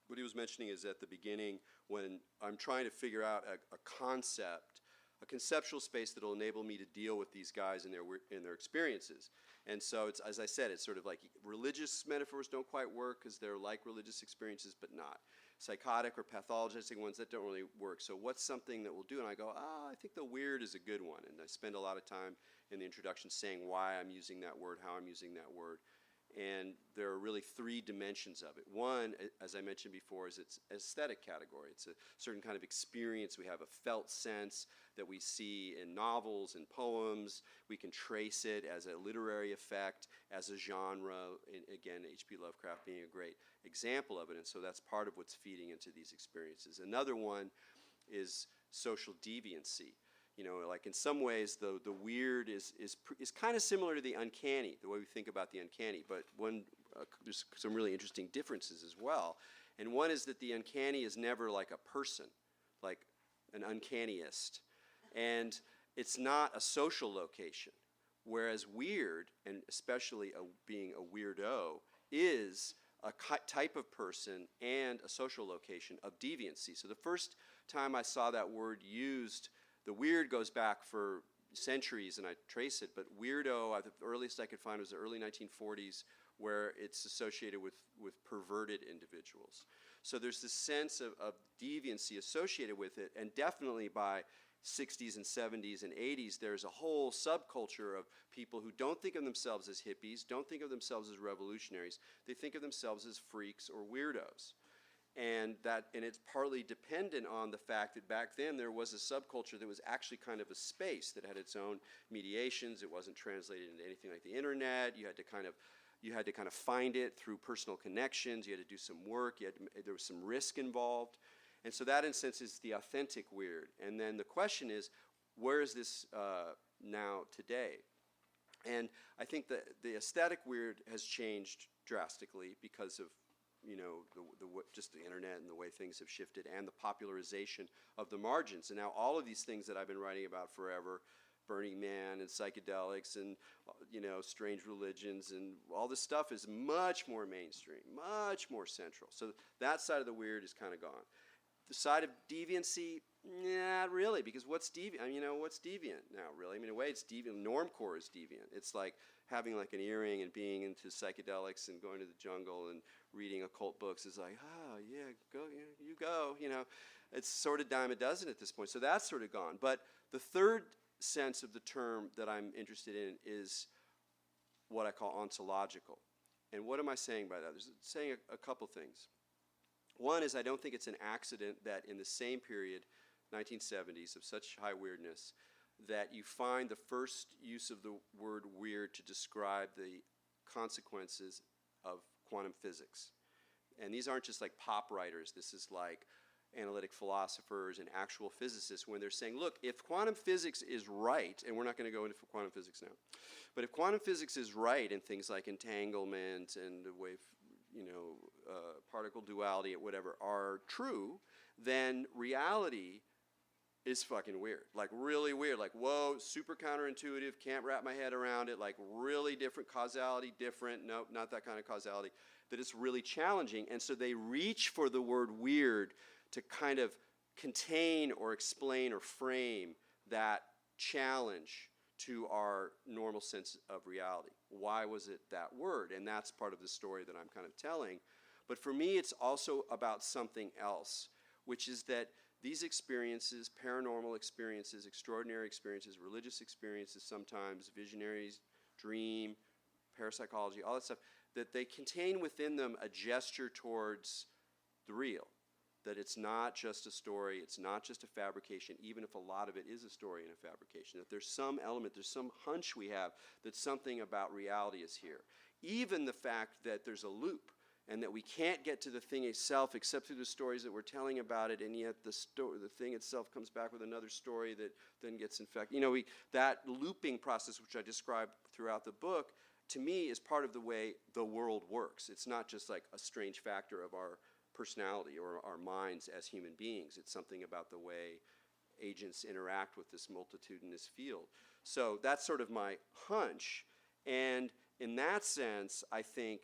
What he was mentioning is at the beginning, when I'm trying to figure out a concept, a conceptual space that will enable me to deal with these guys and their experiences. And so, it's, as I said, it's sort of like religious metaphors don't quite work because they're like religious experiences, but not. Psychotic or pathologizing ones, that don't really work. So what's something that we'll do? And I go, I think the weird is a good one. And I spend a lot of time in the introduction saying why I'm using that word, how I'm using that word. And there are really three dimensions of it. One, as I mentioned before, is its aesthetic category. It's a certain kind of experience. We have a felt sense that we see in novels and poems. We can trace it as a literary effect, as a genre. And again, H.P. Lovecraft being a great example of it. And so that's part of what's feeding into these experiences. Another one is social deviancy. Like in some ways, the weird is kind of similar to the uncanny, the way we think about the uncanny. But there's some really interesting differences as well. And one is that the uncanny is never like a person, like an uncannyist. And it's not a social location. Whereas weird, and especially being a weirdo, is a type of person and a social location of deviancy. So the first time I saw that word used, the weird goes back for centuries, and I trace it, but weirdo, the earliest I could find was the early 1940s, where it's associated with perverted individuals. So there's this sense of deviancy associated with it, and definitely by 60s and 70s and 80s, there's a whole subculture of people who don't think of themselves as hippies, don't think of themselves as revolutionaries. They think of themselves as freaks or weirdos. And it's partly dependent on the fact that back then there was a subculture that was actually kind of a space that had its own mediations. It wasn't translated into anything like the internet. You had to kind of find it through personal connections. You had to do some work. There was some risk involved. And so that, in a sense, is the authentic weird. And then the question is, where is this now today? And I think that the aesthetic weird has changed drastically because of just the internet and the way things have shifted and the popularization of the margins. And now all of these things that I've been writing about forever, Burning Man and psychedelics and, strange religions and all this stuff is much more mainstream, much more central. So that side of the weird is kind of gone. The side of deviancy, not really, because what's deviant? What's deviant now, really? In a way, it's deviant. Normcore is deviant. It's like having like an earring and being into psychedelics and going to the jungle and reading occult books is like, yeah, go, you go, It's sort of dime a dozen at this point. So that's sort of gone. But the third sense of the term that I'm interested in is what I call ontological. And what am I saying by that? There's saying a couple things. One is I don't think it's an accident that in the same period, 1970s, of such high weirdness, that you find the first use of the word weird to describe the consequences of quantum physics. And these aren't just like pop writers. This is like analytic philosophers and actual physicists when they're saying, look, if quantum physics is right, and we're not going to go into quantum physics now, but if quantum physics is right in things like entanglement and the wave, particle duality, whatever, are true, then reality is fucking weird. Like, really weird. Like, whoa, super counterintuitive, can't wrap my head around it. Like, really different causality, different, nope, not that kind of causality. That it's really challenging. And so they reach for the word weird to kind of contain or explain or frame that challenge to our normal sense of reality. Why was it that word? And that's part of the story that I'm kind of telling. But for me, it's also about something else, which is that these experiences, paranormal experiences, extraordinary experiences, religious experiences sometimes, visionaries, dream, parapsychology, all that stuff, that they contain within them a gesture towards the real. That it's not just a story, it's not just a fabrication, even if a lot of it is a story and a fabrication. That there's some element, there's some hunch we have that something about reality is here. Even the fact that there's a loop, and that we can't get to the thing itself except through the stories that we're telling about it, and yet the thing itself comes back with another story that then gets infected. You know, that looping process, which I describe throughout the book, to me is part of the way the world works. It's not just like a strange factor of our personality or our minds as human beings. It's something about the way agents interact with this multitudinous field. So that's sort of my hunch. And in that sense, I think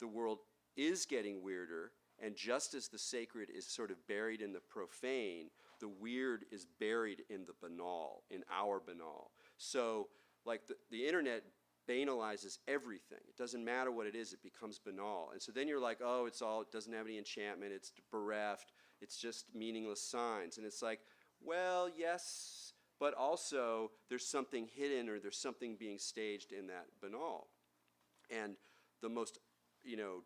the world is getting weirder, and just as the sacred is sort of buried in the profane, the weird is buried in the banal, in our banal. So, like the internet banalizes everything. It doesn't matter what it is, it becomes banal. And so then you're like, oh, it doesn't have any enchantment, it's bereft, it's just meaningless signs. And it's like, well, yes, but also there's something hidden or there's something being staged in that banal. And the most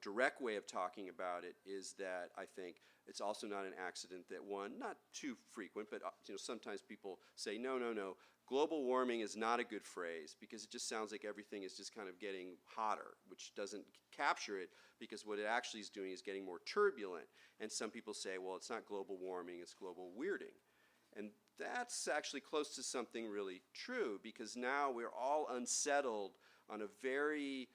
direct way of talking about it is that I think it's also not an accident that one, not too frequent, but sometimes people say, no, global warming is not a good phrase because it just sounds like everything is just kind of getting hotter, which doesn't capture it, because what it actually is doing is getting more turbulent. And some people say, well, it's not global warming, it's global weirding. And that's actually close to something really true, because now we're all unsettled on a very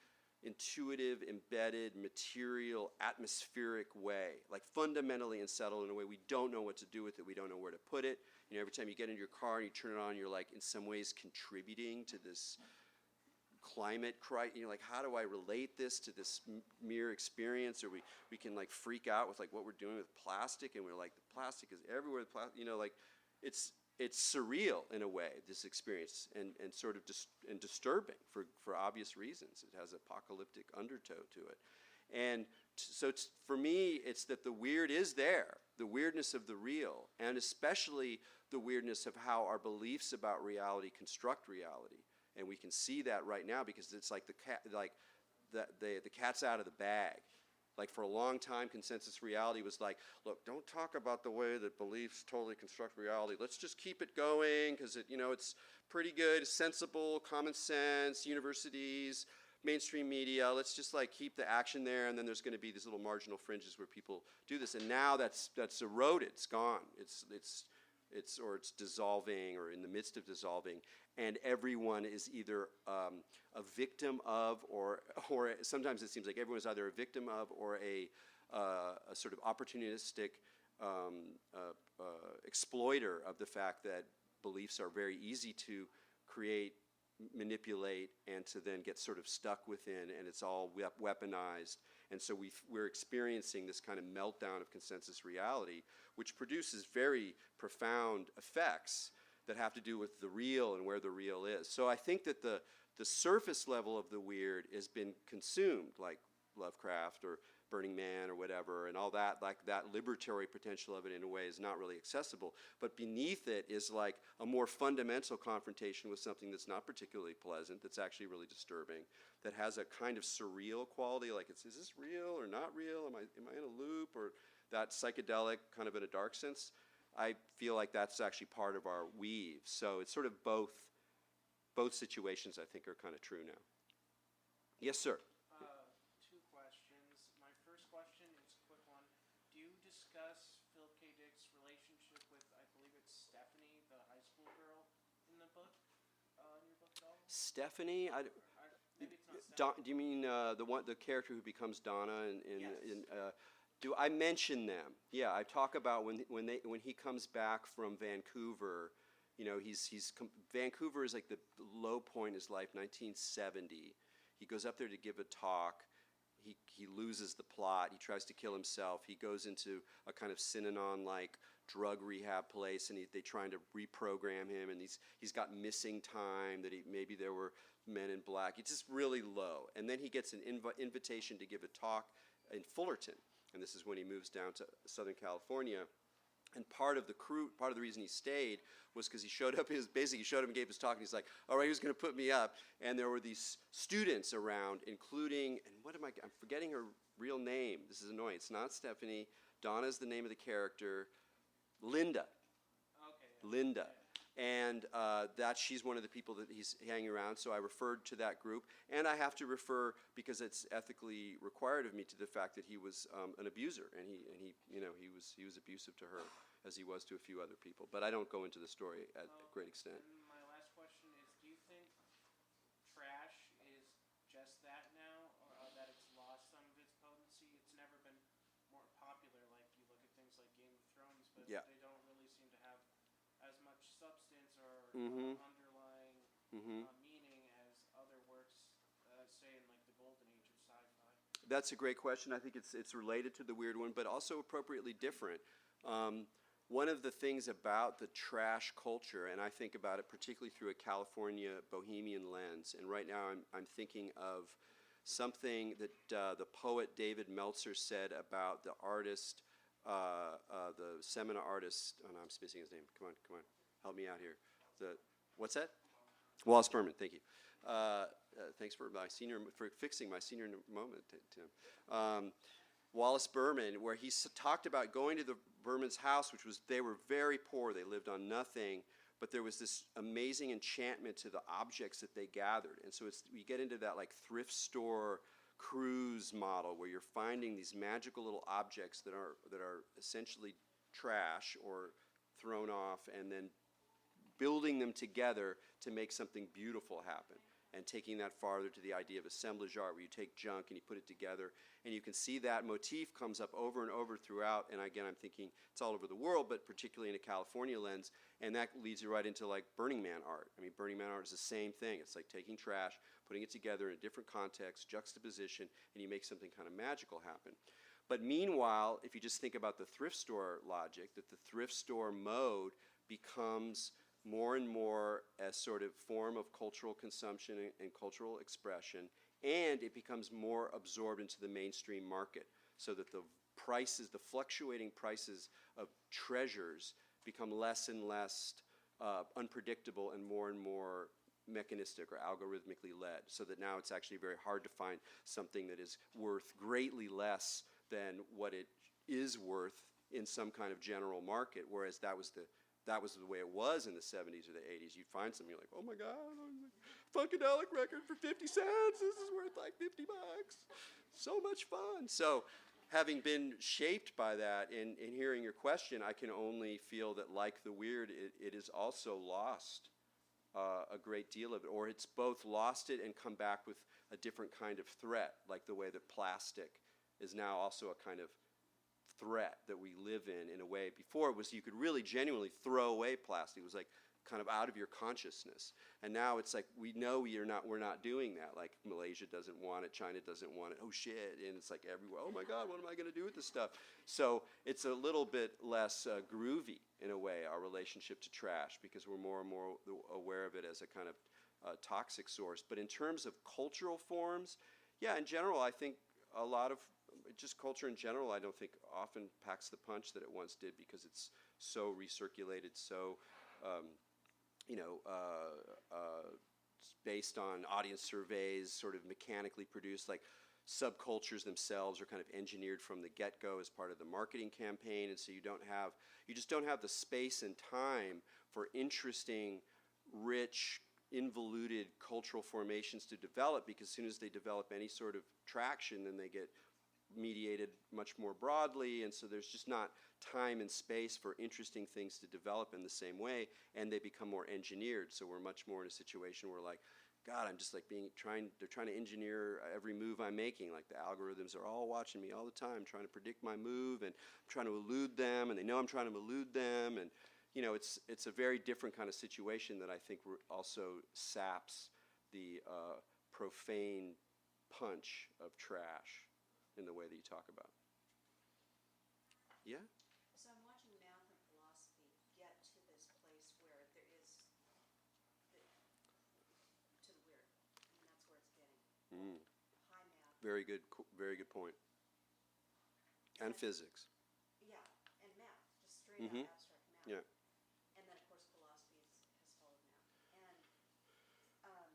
intuitive, embedded, material, atmospheric way, like fundamentally unsettled in a way we don't know what to do with it, we don't know where to put it. Every time you get into your car and you turn it on, you're like in some ways contributing to this climate crisis. Like, how do I relate this to this mere experience? Or we can like freak out with like what we're doing with plastic, and we're like, the plastic is everywhere. Like it's surreal in a way, this experience, and sort of and disturbing for obvious reasons. It has an apocalyptic undertow to it. And so for me, it's that the weird is there, the weirdness of the real, and especially the weirdness of how our beliefs about reality construct reality. And we can see that right now because it's like the cat's out of the bag. Like, for a long time, consensus reality was like, look, don't talk about the way that beliefs totally construct reality. Let's just keep it going because it's pretty good, it's sensible, common sense, universities, mainstream media. Let's just like keep the action there, and then there's going to be these little marginal fringes where people do this. And now that's eroded. It's gone. It's dissolving or in the midst of dissolving, and everyone is either a victim of, or sometimes it seems like everyone's either a victim of or a sort of opportunistic exploiter of the fact that beliefs are very easy to create, manipulate, and to then get sort of stuck within, and it's all weaponized. And so we're experiencing this kind of meltdown of consensus reality, which produces very profound effects that have to do with the real and where the real is. So I think that the surface level of the weird has been consumed, like Lovecraft or Burning Man or whatever, and all that, like that liberatory potential of it in a way is not really accessible. But beneath it is like a more fundamental confrontation with something that's not particularly pleasant, that's actually really disturbing, that has a kind of surreal quality, like is this real or not real? Am I in a loop? Or that psychedelic kind of in a dark sense. I feel like that's actually part of our weave. So it's sort of both situations I think are kind of true now. Yes, sir. Two questions. My first question is a quick one. Do you discuss Phil K. Dick's relationship with, I believe it's Stephanie, the high school girl, in the book? In your book at all? Stephanie? Maybe it's not Stephanie. Do you mean the character who becomes Donna? Yes. Do I mention them? Yeah, I talk about when he comes back from Vancouver. You know, Vancouver is like the low point in his life, 1970. He goes up there to give a talk. He loses the plot. He tries to kill himself. He goes into a kind of Synanon-like drug rehab place, and they're trying to reprogram him. And he's got missing time. Maybe there were men in black. It's just really low. And then he gets an invitation to give a talk in Fullerton, and this is when he moves down to Southern California. And part of the reason he stayed was because he showed up and gave his talk, and he's like, all right, who's going to put me up? And there were these students around, including, and I'm forgetting her real name. This is annoying. It's not Stephanie. Donna's the name of the character. Linda. Okay. Linda. And she's one of the people that he's hanging around, so I referred to that group. And I have to refer, because it's ethically required of me, to the fact that he was an abuser, and he was abusive to her as he was to a few other people. But I don't go into the story at great extent. And my last question is, do you think trash is just that now, or that it's lost some of its potency? It's never been more popular, like you look at things like Game of Thrones, but Yeah. they don't really seem to have as much substance or Mhm. underlying Mhm. meaning as other works, say in like the golden age of sci-fi. That's a great question. I think it's related to the weird one, but also appropriately different. One of the things about the trash culture, and I think about it particularly through a California bohemian lens, and right now I'm thinking of something that the poet David Meltzer said about the artist, the seminar artist. Oh no, I'm spacing his name. Come on, help me out here. What's that? Wallace Berman. Thank you. Thanks for fixing my senior moment, Tim. Wallace Berman, where he talked about going to the Berman's house, they were very poor. They lived on nothing, but there was this amazing enchantment to the objects that they gathered. And so we get into that like thrift store cruise model, where you're finding these magical little objects that are essentially trash or thrown off, and then building them together to make something beautiful happen. And taking that farther to the idea of assemblage art, where you take junk and you put it together. And you can see that motif comes up over and over throughout. And again, I'm thinking it's all over the world, but particularly in a California lens. And that leads you right into like Burning Man art. I mean, Burning Man art is the same thing. It's like taking trash, putting it together in a different context, juxtaposition, and you make something kind of magical happen. But meanwhile, if you just think about the thrift store logic, that the thrift store mode becomes more and more a sort of form of cultural consumption and cultural expression, and it becomes more absorbed into the mainstream market, so that the fluctuating prices of treasures become less and less unpredictable and more mechanistic or algorithmically led, so that now it's actually very hard to find something that is worth greatly less than what it is worth in some kind of general market, whereas that was the way it was in the 70s or the 80s. You'd find something, you're like, oh my God, Funkadelic record for 50 cents. This is worth like $50. So much fun. So having been shaped by that, in hearing your question, I can only feel that, like the weird, it has also lost a great deal of it. Or it's both lost it and come back with a different kind of threat, like the way that plastic is now also a kind of threat that we live in a way. Before it was you could really genuinely throw away plastic. It was like kind of out of your consciousness. And now it's like we know we're not doing that. Like Malaysia doesn't want it, China doesn't want it. Oh shit! And it's like everywhere. Oh my God, what am I going to do with this stuff? So it's a little bit less groovy in a way, our relationship to trash, because we're more and more aware of it as a kind of toxic source. But in terms of cultural forms, yeah, in general, I think a lot of just culture in general, I don't think often packs the punch that it once did, because it's so recirculated, so based on audience surveys, sort of mechanically produced. Like subcultures themselves are kind of engineered from the get-go as part of the marketing campaign, and so you just don't have the space and time for interesting, rich, involuted cultural formations to develop, because as soon as they develop any sort of traction, then they get mediated much more broadly, and so there's just not time and space for interesting things to develop in the same way, and they become more engineered. So we're much more in a situation where, like, God, I'm just like they're trying to engineer every move I'm making. Like the algorithms are all watching me all the time, trying to predict my move, and I'm trying to elude them, and they know I'm trying to elude them. And, it's a very different kind of situation that I think also saps the profane punch of trash in the way that you talk about. Yeah? So I'm watching math and philosophy get to this place where there is to the weird. I mean, that's where it's getting. High math. Very good point. And physics. Yeah, and math, just straight out abstract math. Yeah. And then, of course, philosophy has followed math.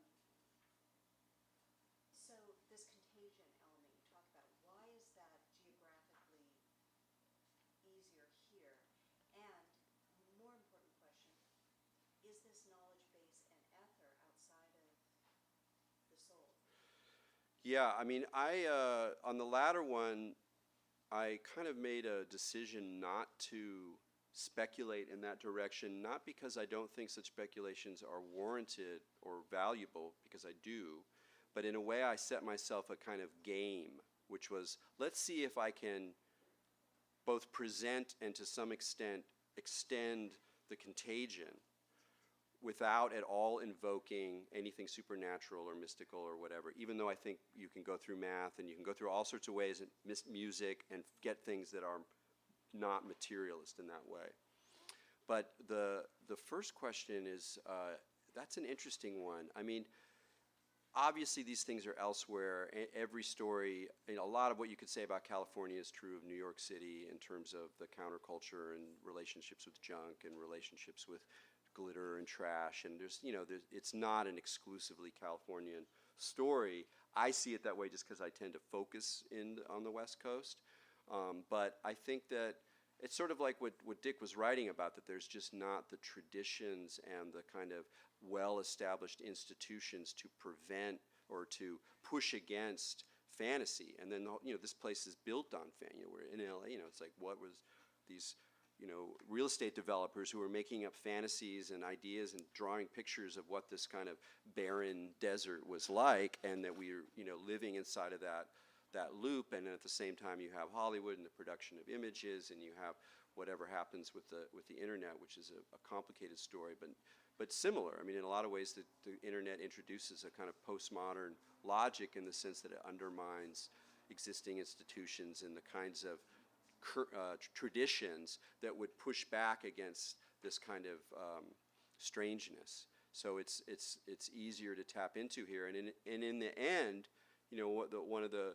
And so this contagion element you talk about, why is that geographically easier here? And more important question, is this knowledge base and ether outside of the soul? Yeah, I mean, on the latter one, I kind of made a decision not to speculate in that direction, not because I don't think such speculations are warranted or valuable, because I do, but in a way I set myself a kind of game, which was, let's see if I can both present and to some extent extend the contagion without at all invoking anything supernatural or mystical or whatever, even though I think you can go through math and you can go through all sorts of ways, and music, and get things that are not materialist in that way. But the first question is, that's an interesting one. I mean, obviously these things are elsewhere. Every story, a lot of what you could say about California is true of New York City in terms of the counterculture and relationships with junk and relationships with glitter and trash, and it's not an exclusively Californian story. I see it that way just because I tend to focus on the West Coast. But I think that it's sort of like what Dick was writing about, that there's just not the traditions and the kind of well-established institutions to prevent or to push against fantasy. And then this place is built on fantasy. We're in LA. It's like, what was these real estate developers who were making up fantasies and ideas and drawing pictures of what this kind of barren desert was like, and that we were living inside of that loop. And at the same time you have Hollywood and the production of images, and you have whatever happens with the internet, which is a complicated story, but similar. I mean, in a lot of ways the internet introduces a kind of postmodern logic in the sense that it undermines existing institutions and the kinds of traditions that would push back against this kind of strangeness. So it's easier to tap into here. And in the end, one of the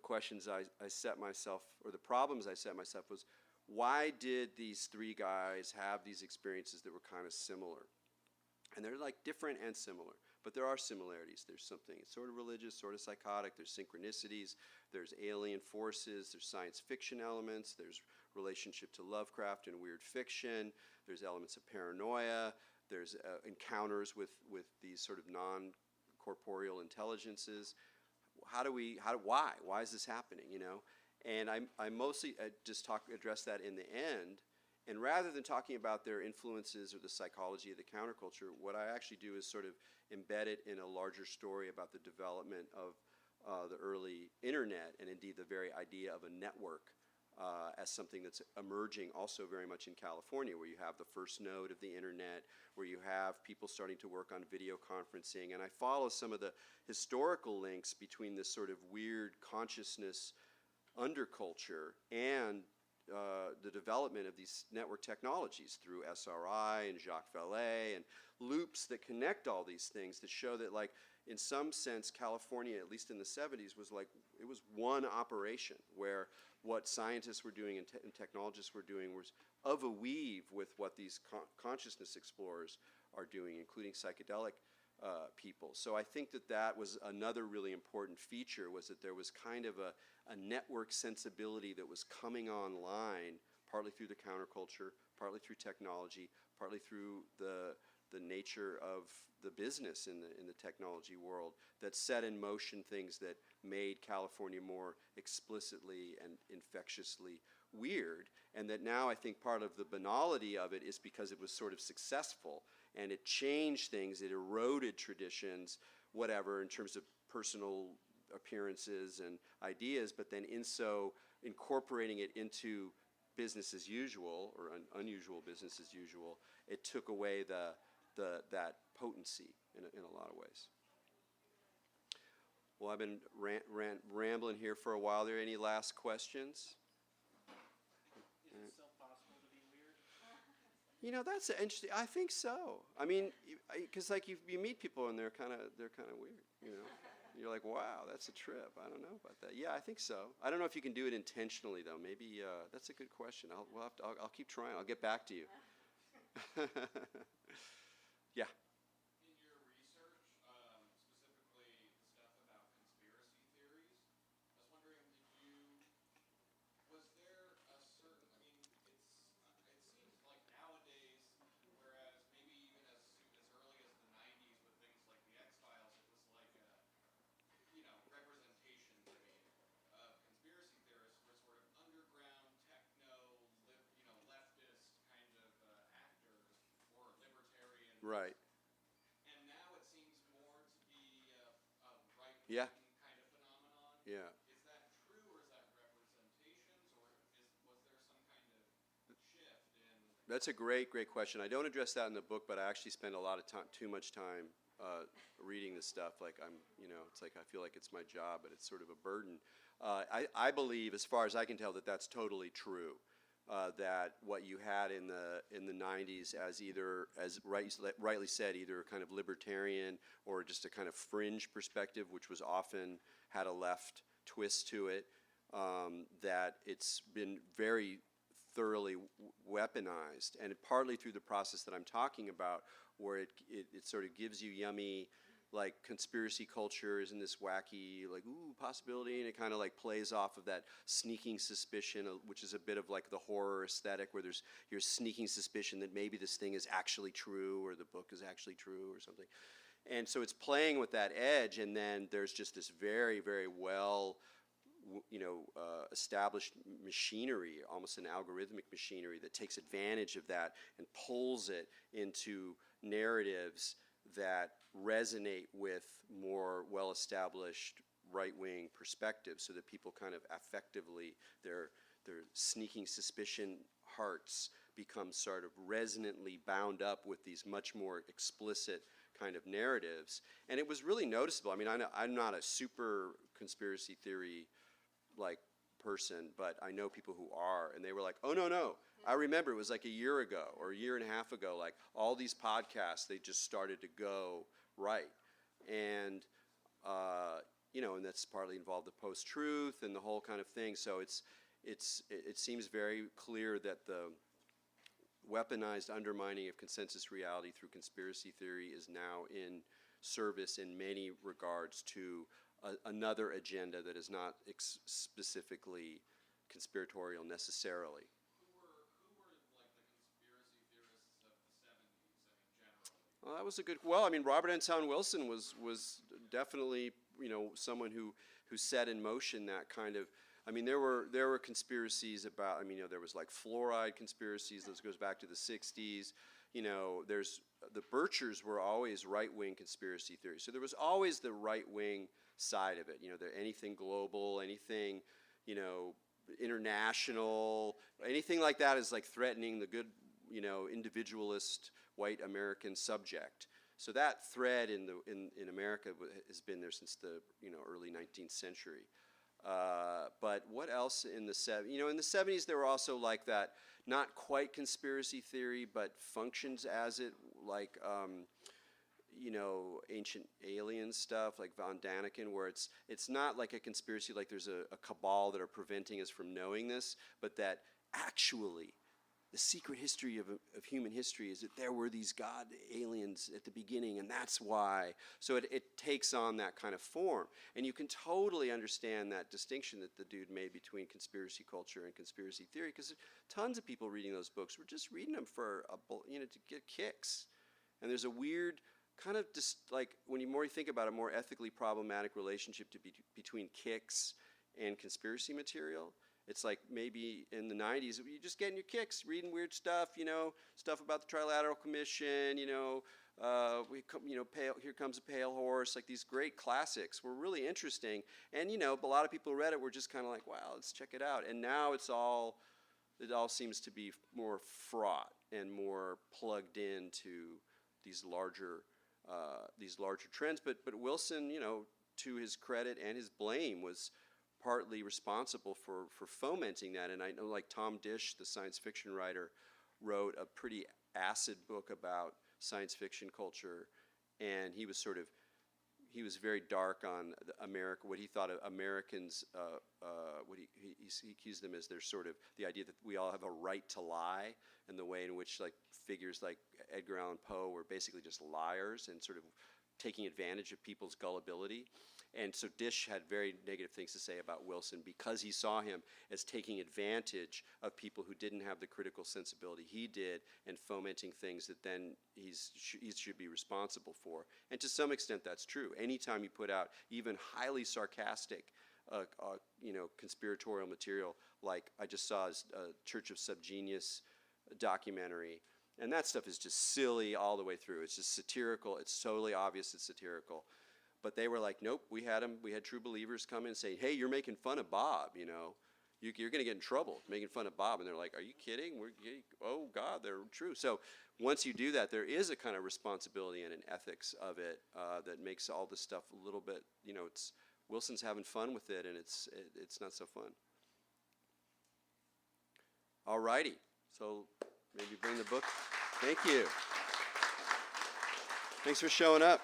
questions I set myself, or the problems I set myself, was, why did these three guys have these experiences that were kind of similar? And they're like different and similar, but there are similarities. There's something sort of religious, sort of psychotic. There's synchronicities. There's alien forces. There's science fiction elements. There's relationship to Lovecraft and weird fiction. There's elements of paranoia. There's encounters with these sort of non-corporeal intelligences. Why is this happening? And I mostly just address that in the end. And rather than talking about their influences or the psychology of the counterculture, what I actually do is sort of embed it in a larger story about the development of the early internet, and indeed the very idea of a network as something that's emerging also very much in California, where you have the first node of the internet, where you have people starting to work on video conferencing. And I follow some of the historical links between this sort of weird consciousness underculture and the development of these network technologies through SRI and Jacques Vallée, and loops that connect all these things that show that, like, in some sense, California, at least in the 70s, was like, it was one operation, where what scientists were doing and technologists were doing was of a weave with what these consciousness explorers are doing, including psychedelic people. So I think that was another really important feature, was that there was kind of a network sensibility that was coming online, partly through the counterculture, partly through technology, partly through the nature of the business in the technology world, that set in motion things that made California more explicitly and infectiously weird. And that now I think part of the banality of it is because it was sort of successful, and it changed things, it eroded traditions, whatever in terms of personal appearances and ideas, but then in so incorporating it into business as usual or unusual business as usual, it took away that potency in a lot of ways. Well, I've been rambling here for a while. Are there any last questions? Is it still possible to be weird? You know, that's interesting. I think so. I mean, because like you meet people and they're kind of weird. You know, you're like, wow, that's a trip. I don't know about that. Yeah, I think so. I don't know if you can do it intentionally though. Maybe that's a good question. I'll keep trying. I'll get back to you. Yeah. In your research, specifically the stuff about conspiracy theories, I was wondering, was there a certain, I mean, it seems like nowadays, whereas maybe even as early as the 90s with things like the X-Files, it was like a, representations, of conspiracy theorists were sort of underground, techno, leftist kind of actors or libertarian. Right. And now it seems more to be a right-wing Yeah. kind of phenomenon. Yeah. Is that true, or is that representations, or was there some kind of shift in? That's a great question. I don't address that in the book, but I actually spend a lot of time, too much time, reading this stuff. Like it's like I feel like it's my job, but it's sort of a burden. I believe, as far as I can tell, that that's totally true. That what you had in the 90s as either, as rightly said, either kind of libertarian or just a kind of fringe perspective, which was often had a left twist to it, that it's been very thoroughly weaponized, and partly through the process that I'm talking about, where it sort of gives you yummy, like, conspiracy culture isn't this wacky, like, ooh, possibility, and it kind of like plays off of that sneaking suspicion, which is a bit of like the horror aesthetic, where there's your sneaking suspicion that maybe this thing is actually true, or the book is actually true, or something. And so it's playing with that edge, and then there's just this very, very well established machinery, almost an algorithmic machinery, that takes advantage of that and pulls it into narratives that resonate with more well-established right-wing perspectives, so that people kind of affectively, their sneaking suspicion hearts become sort of resonantly bound up with these much more explicit kind of narratives. And it was really noticeable. I mean, I'm not a super conspiracy theory like person, but I know people who are, and they were like, oh, no. I remember it was like a year ago or a year and a half ago, like all these podcasts, they just started to go right. And, and that's partly involved the post-truth and the whole kind of thing. So it seems very clear that the weaponized undermining of consensus reality through conspiracy theory is now in service in many regards to another agenda that is not specifically conspiratorial necessarily. Who were like the conspiracy theorists of the 70s, generally? Well, that was a good. Well, I mean, Robert Anton Wilson was definitely someone who set in motion that kind of. I mean, there were conspiracies about. I mean, there was like fluoride conspiracies. This goes back to the 60s. There's the Birchers were always right-wing conspiracy theories. So there was always the right-wing side of it. Anything global, anything, international, anything like that is like threatening the good, individualist white American subject. So that thread in America has been there since the early 19th century. But what else in the 70s? In the 70s there were also like that, not quite conspiracy theory, but functions as it, like ancient alien stuff like Von Daniken, where it's not like a conspiracy, like there's a cabal that are preventing us from knowing this, but that actually the secret history of human history is that there were these god aliens at the beginning, and that's why. So it takes on that kind of form. And you can totally understand that distinction that the dude made between conspiracy culture and conspiracy theory, because tons of people reading those books were just reading them for, to get kicks. And there's a weird kind of just like, when you more think about it, more ethically problematic relationship between kicks and conspiracy material. It's like maybe in the 90s, you're just getting your kicks, reading weird stuff, stuff about the Trilateral Commission, Here Comes a Pale Horse, like these great classics were really interesting. And, a lot of people who read it were just kind of like, wow, let's check it out. And now it all seems to be more fraught and more plugged into these larger trends. But Wilson, to his credit and his blame, was partly responsible for fomenting that. And I know, like, Tom Dish, the science fiction writer, wrote a pretty acid book about science fiction culture, and he was very dark on America, what he thought of Americans, what he accused them as their sort of the idea that we all have a right to lie, and the way in which, like, figures like Edgar Allan Poe were basically just liars and sort of taking advantage of people's gullibility. And so Dish had very negative things to say about Wilson because he saw him as taking advantage of people who didn't have the critical sensibility he did and fomenting things that then he should be responsible for. And to some extent, that's true. Anytime you put out even highly sarcastic, conspiratorial material, like I just saw a Church of Subgenius documentary, and that stuff is just silly all the way through. It's just satirical. It's totally obvious it's satirical. But they were like, nope, we had true believers come in and say, hey, you're making fun of Bob, You're going to get in trouble making fun of Bob. And they're like, are you kidding? Oh, God, they're true. So once you do that, there is a kind of responsibility and an ethics of it that makes all this stuff a little bit, Wilson's having fun with it, and it's not so fun. All righty. So maybe bring the book. Thank you. Thanks for showing up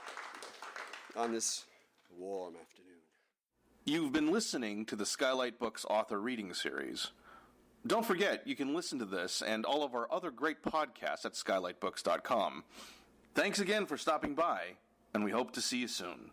on this warm afternoon. You've been listening to the Skylight Books author reading series. Don't forget, you can listen to this and all of our other great podcasts at skylightbooks.com. Thanks again for stopping by, and we hope to see you soon.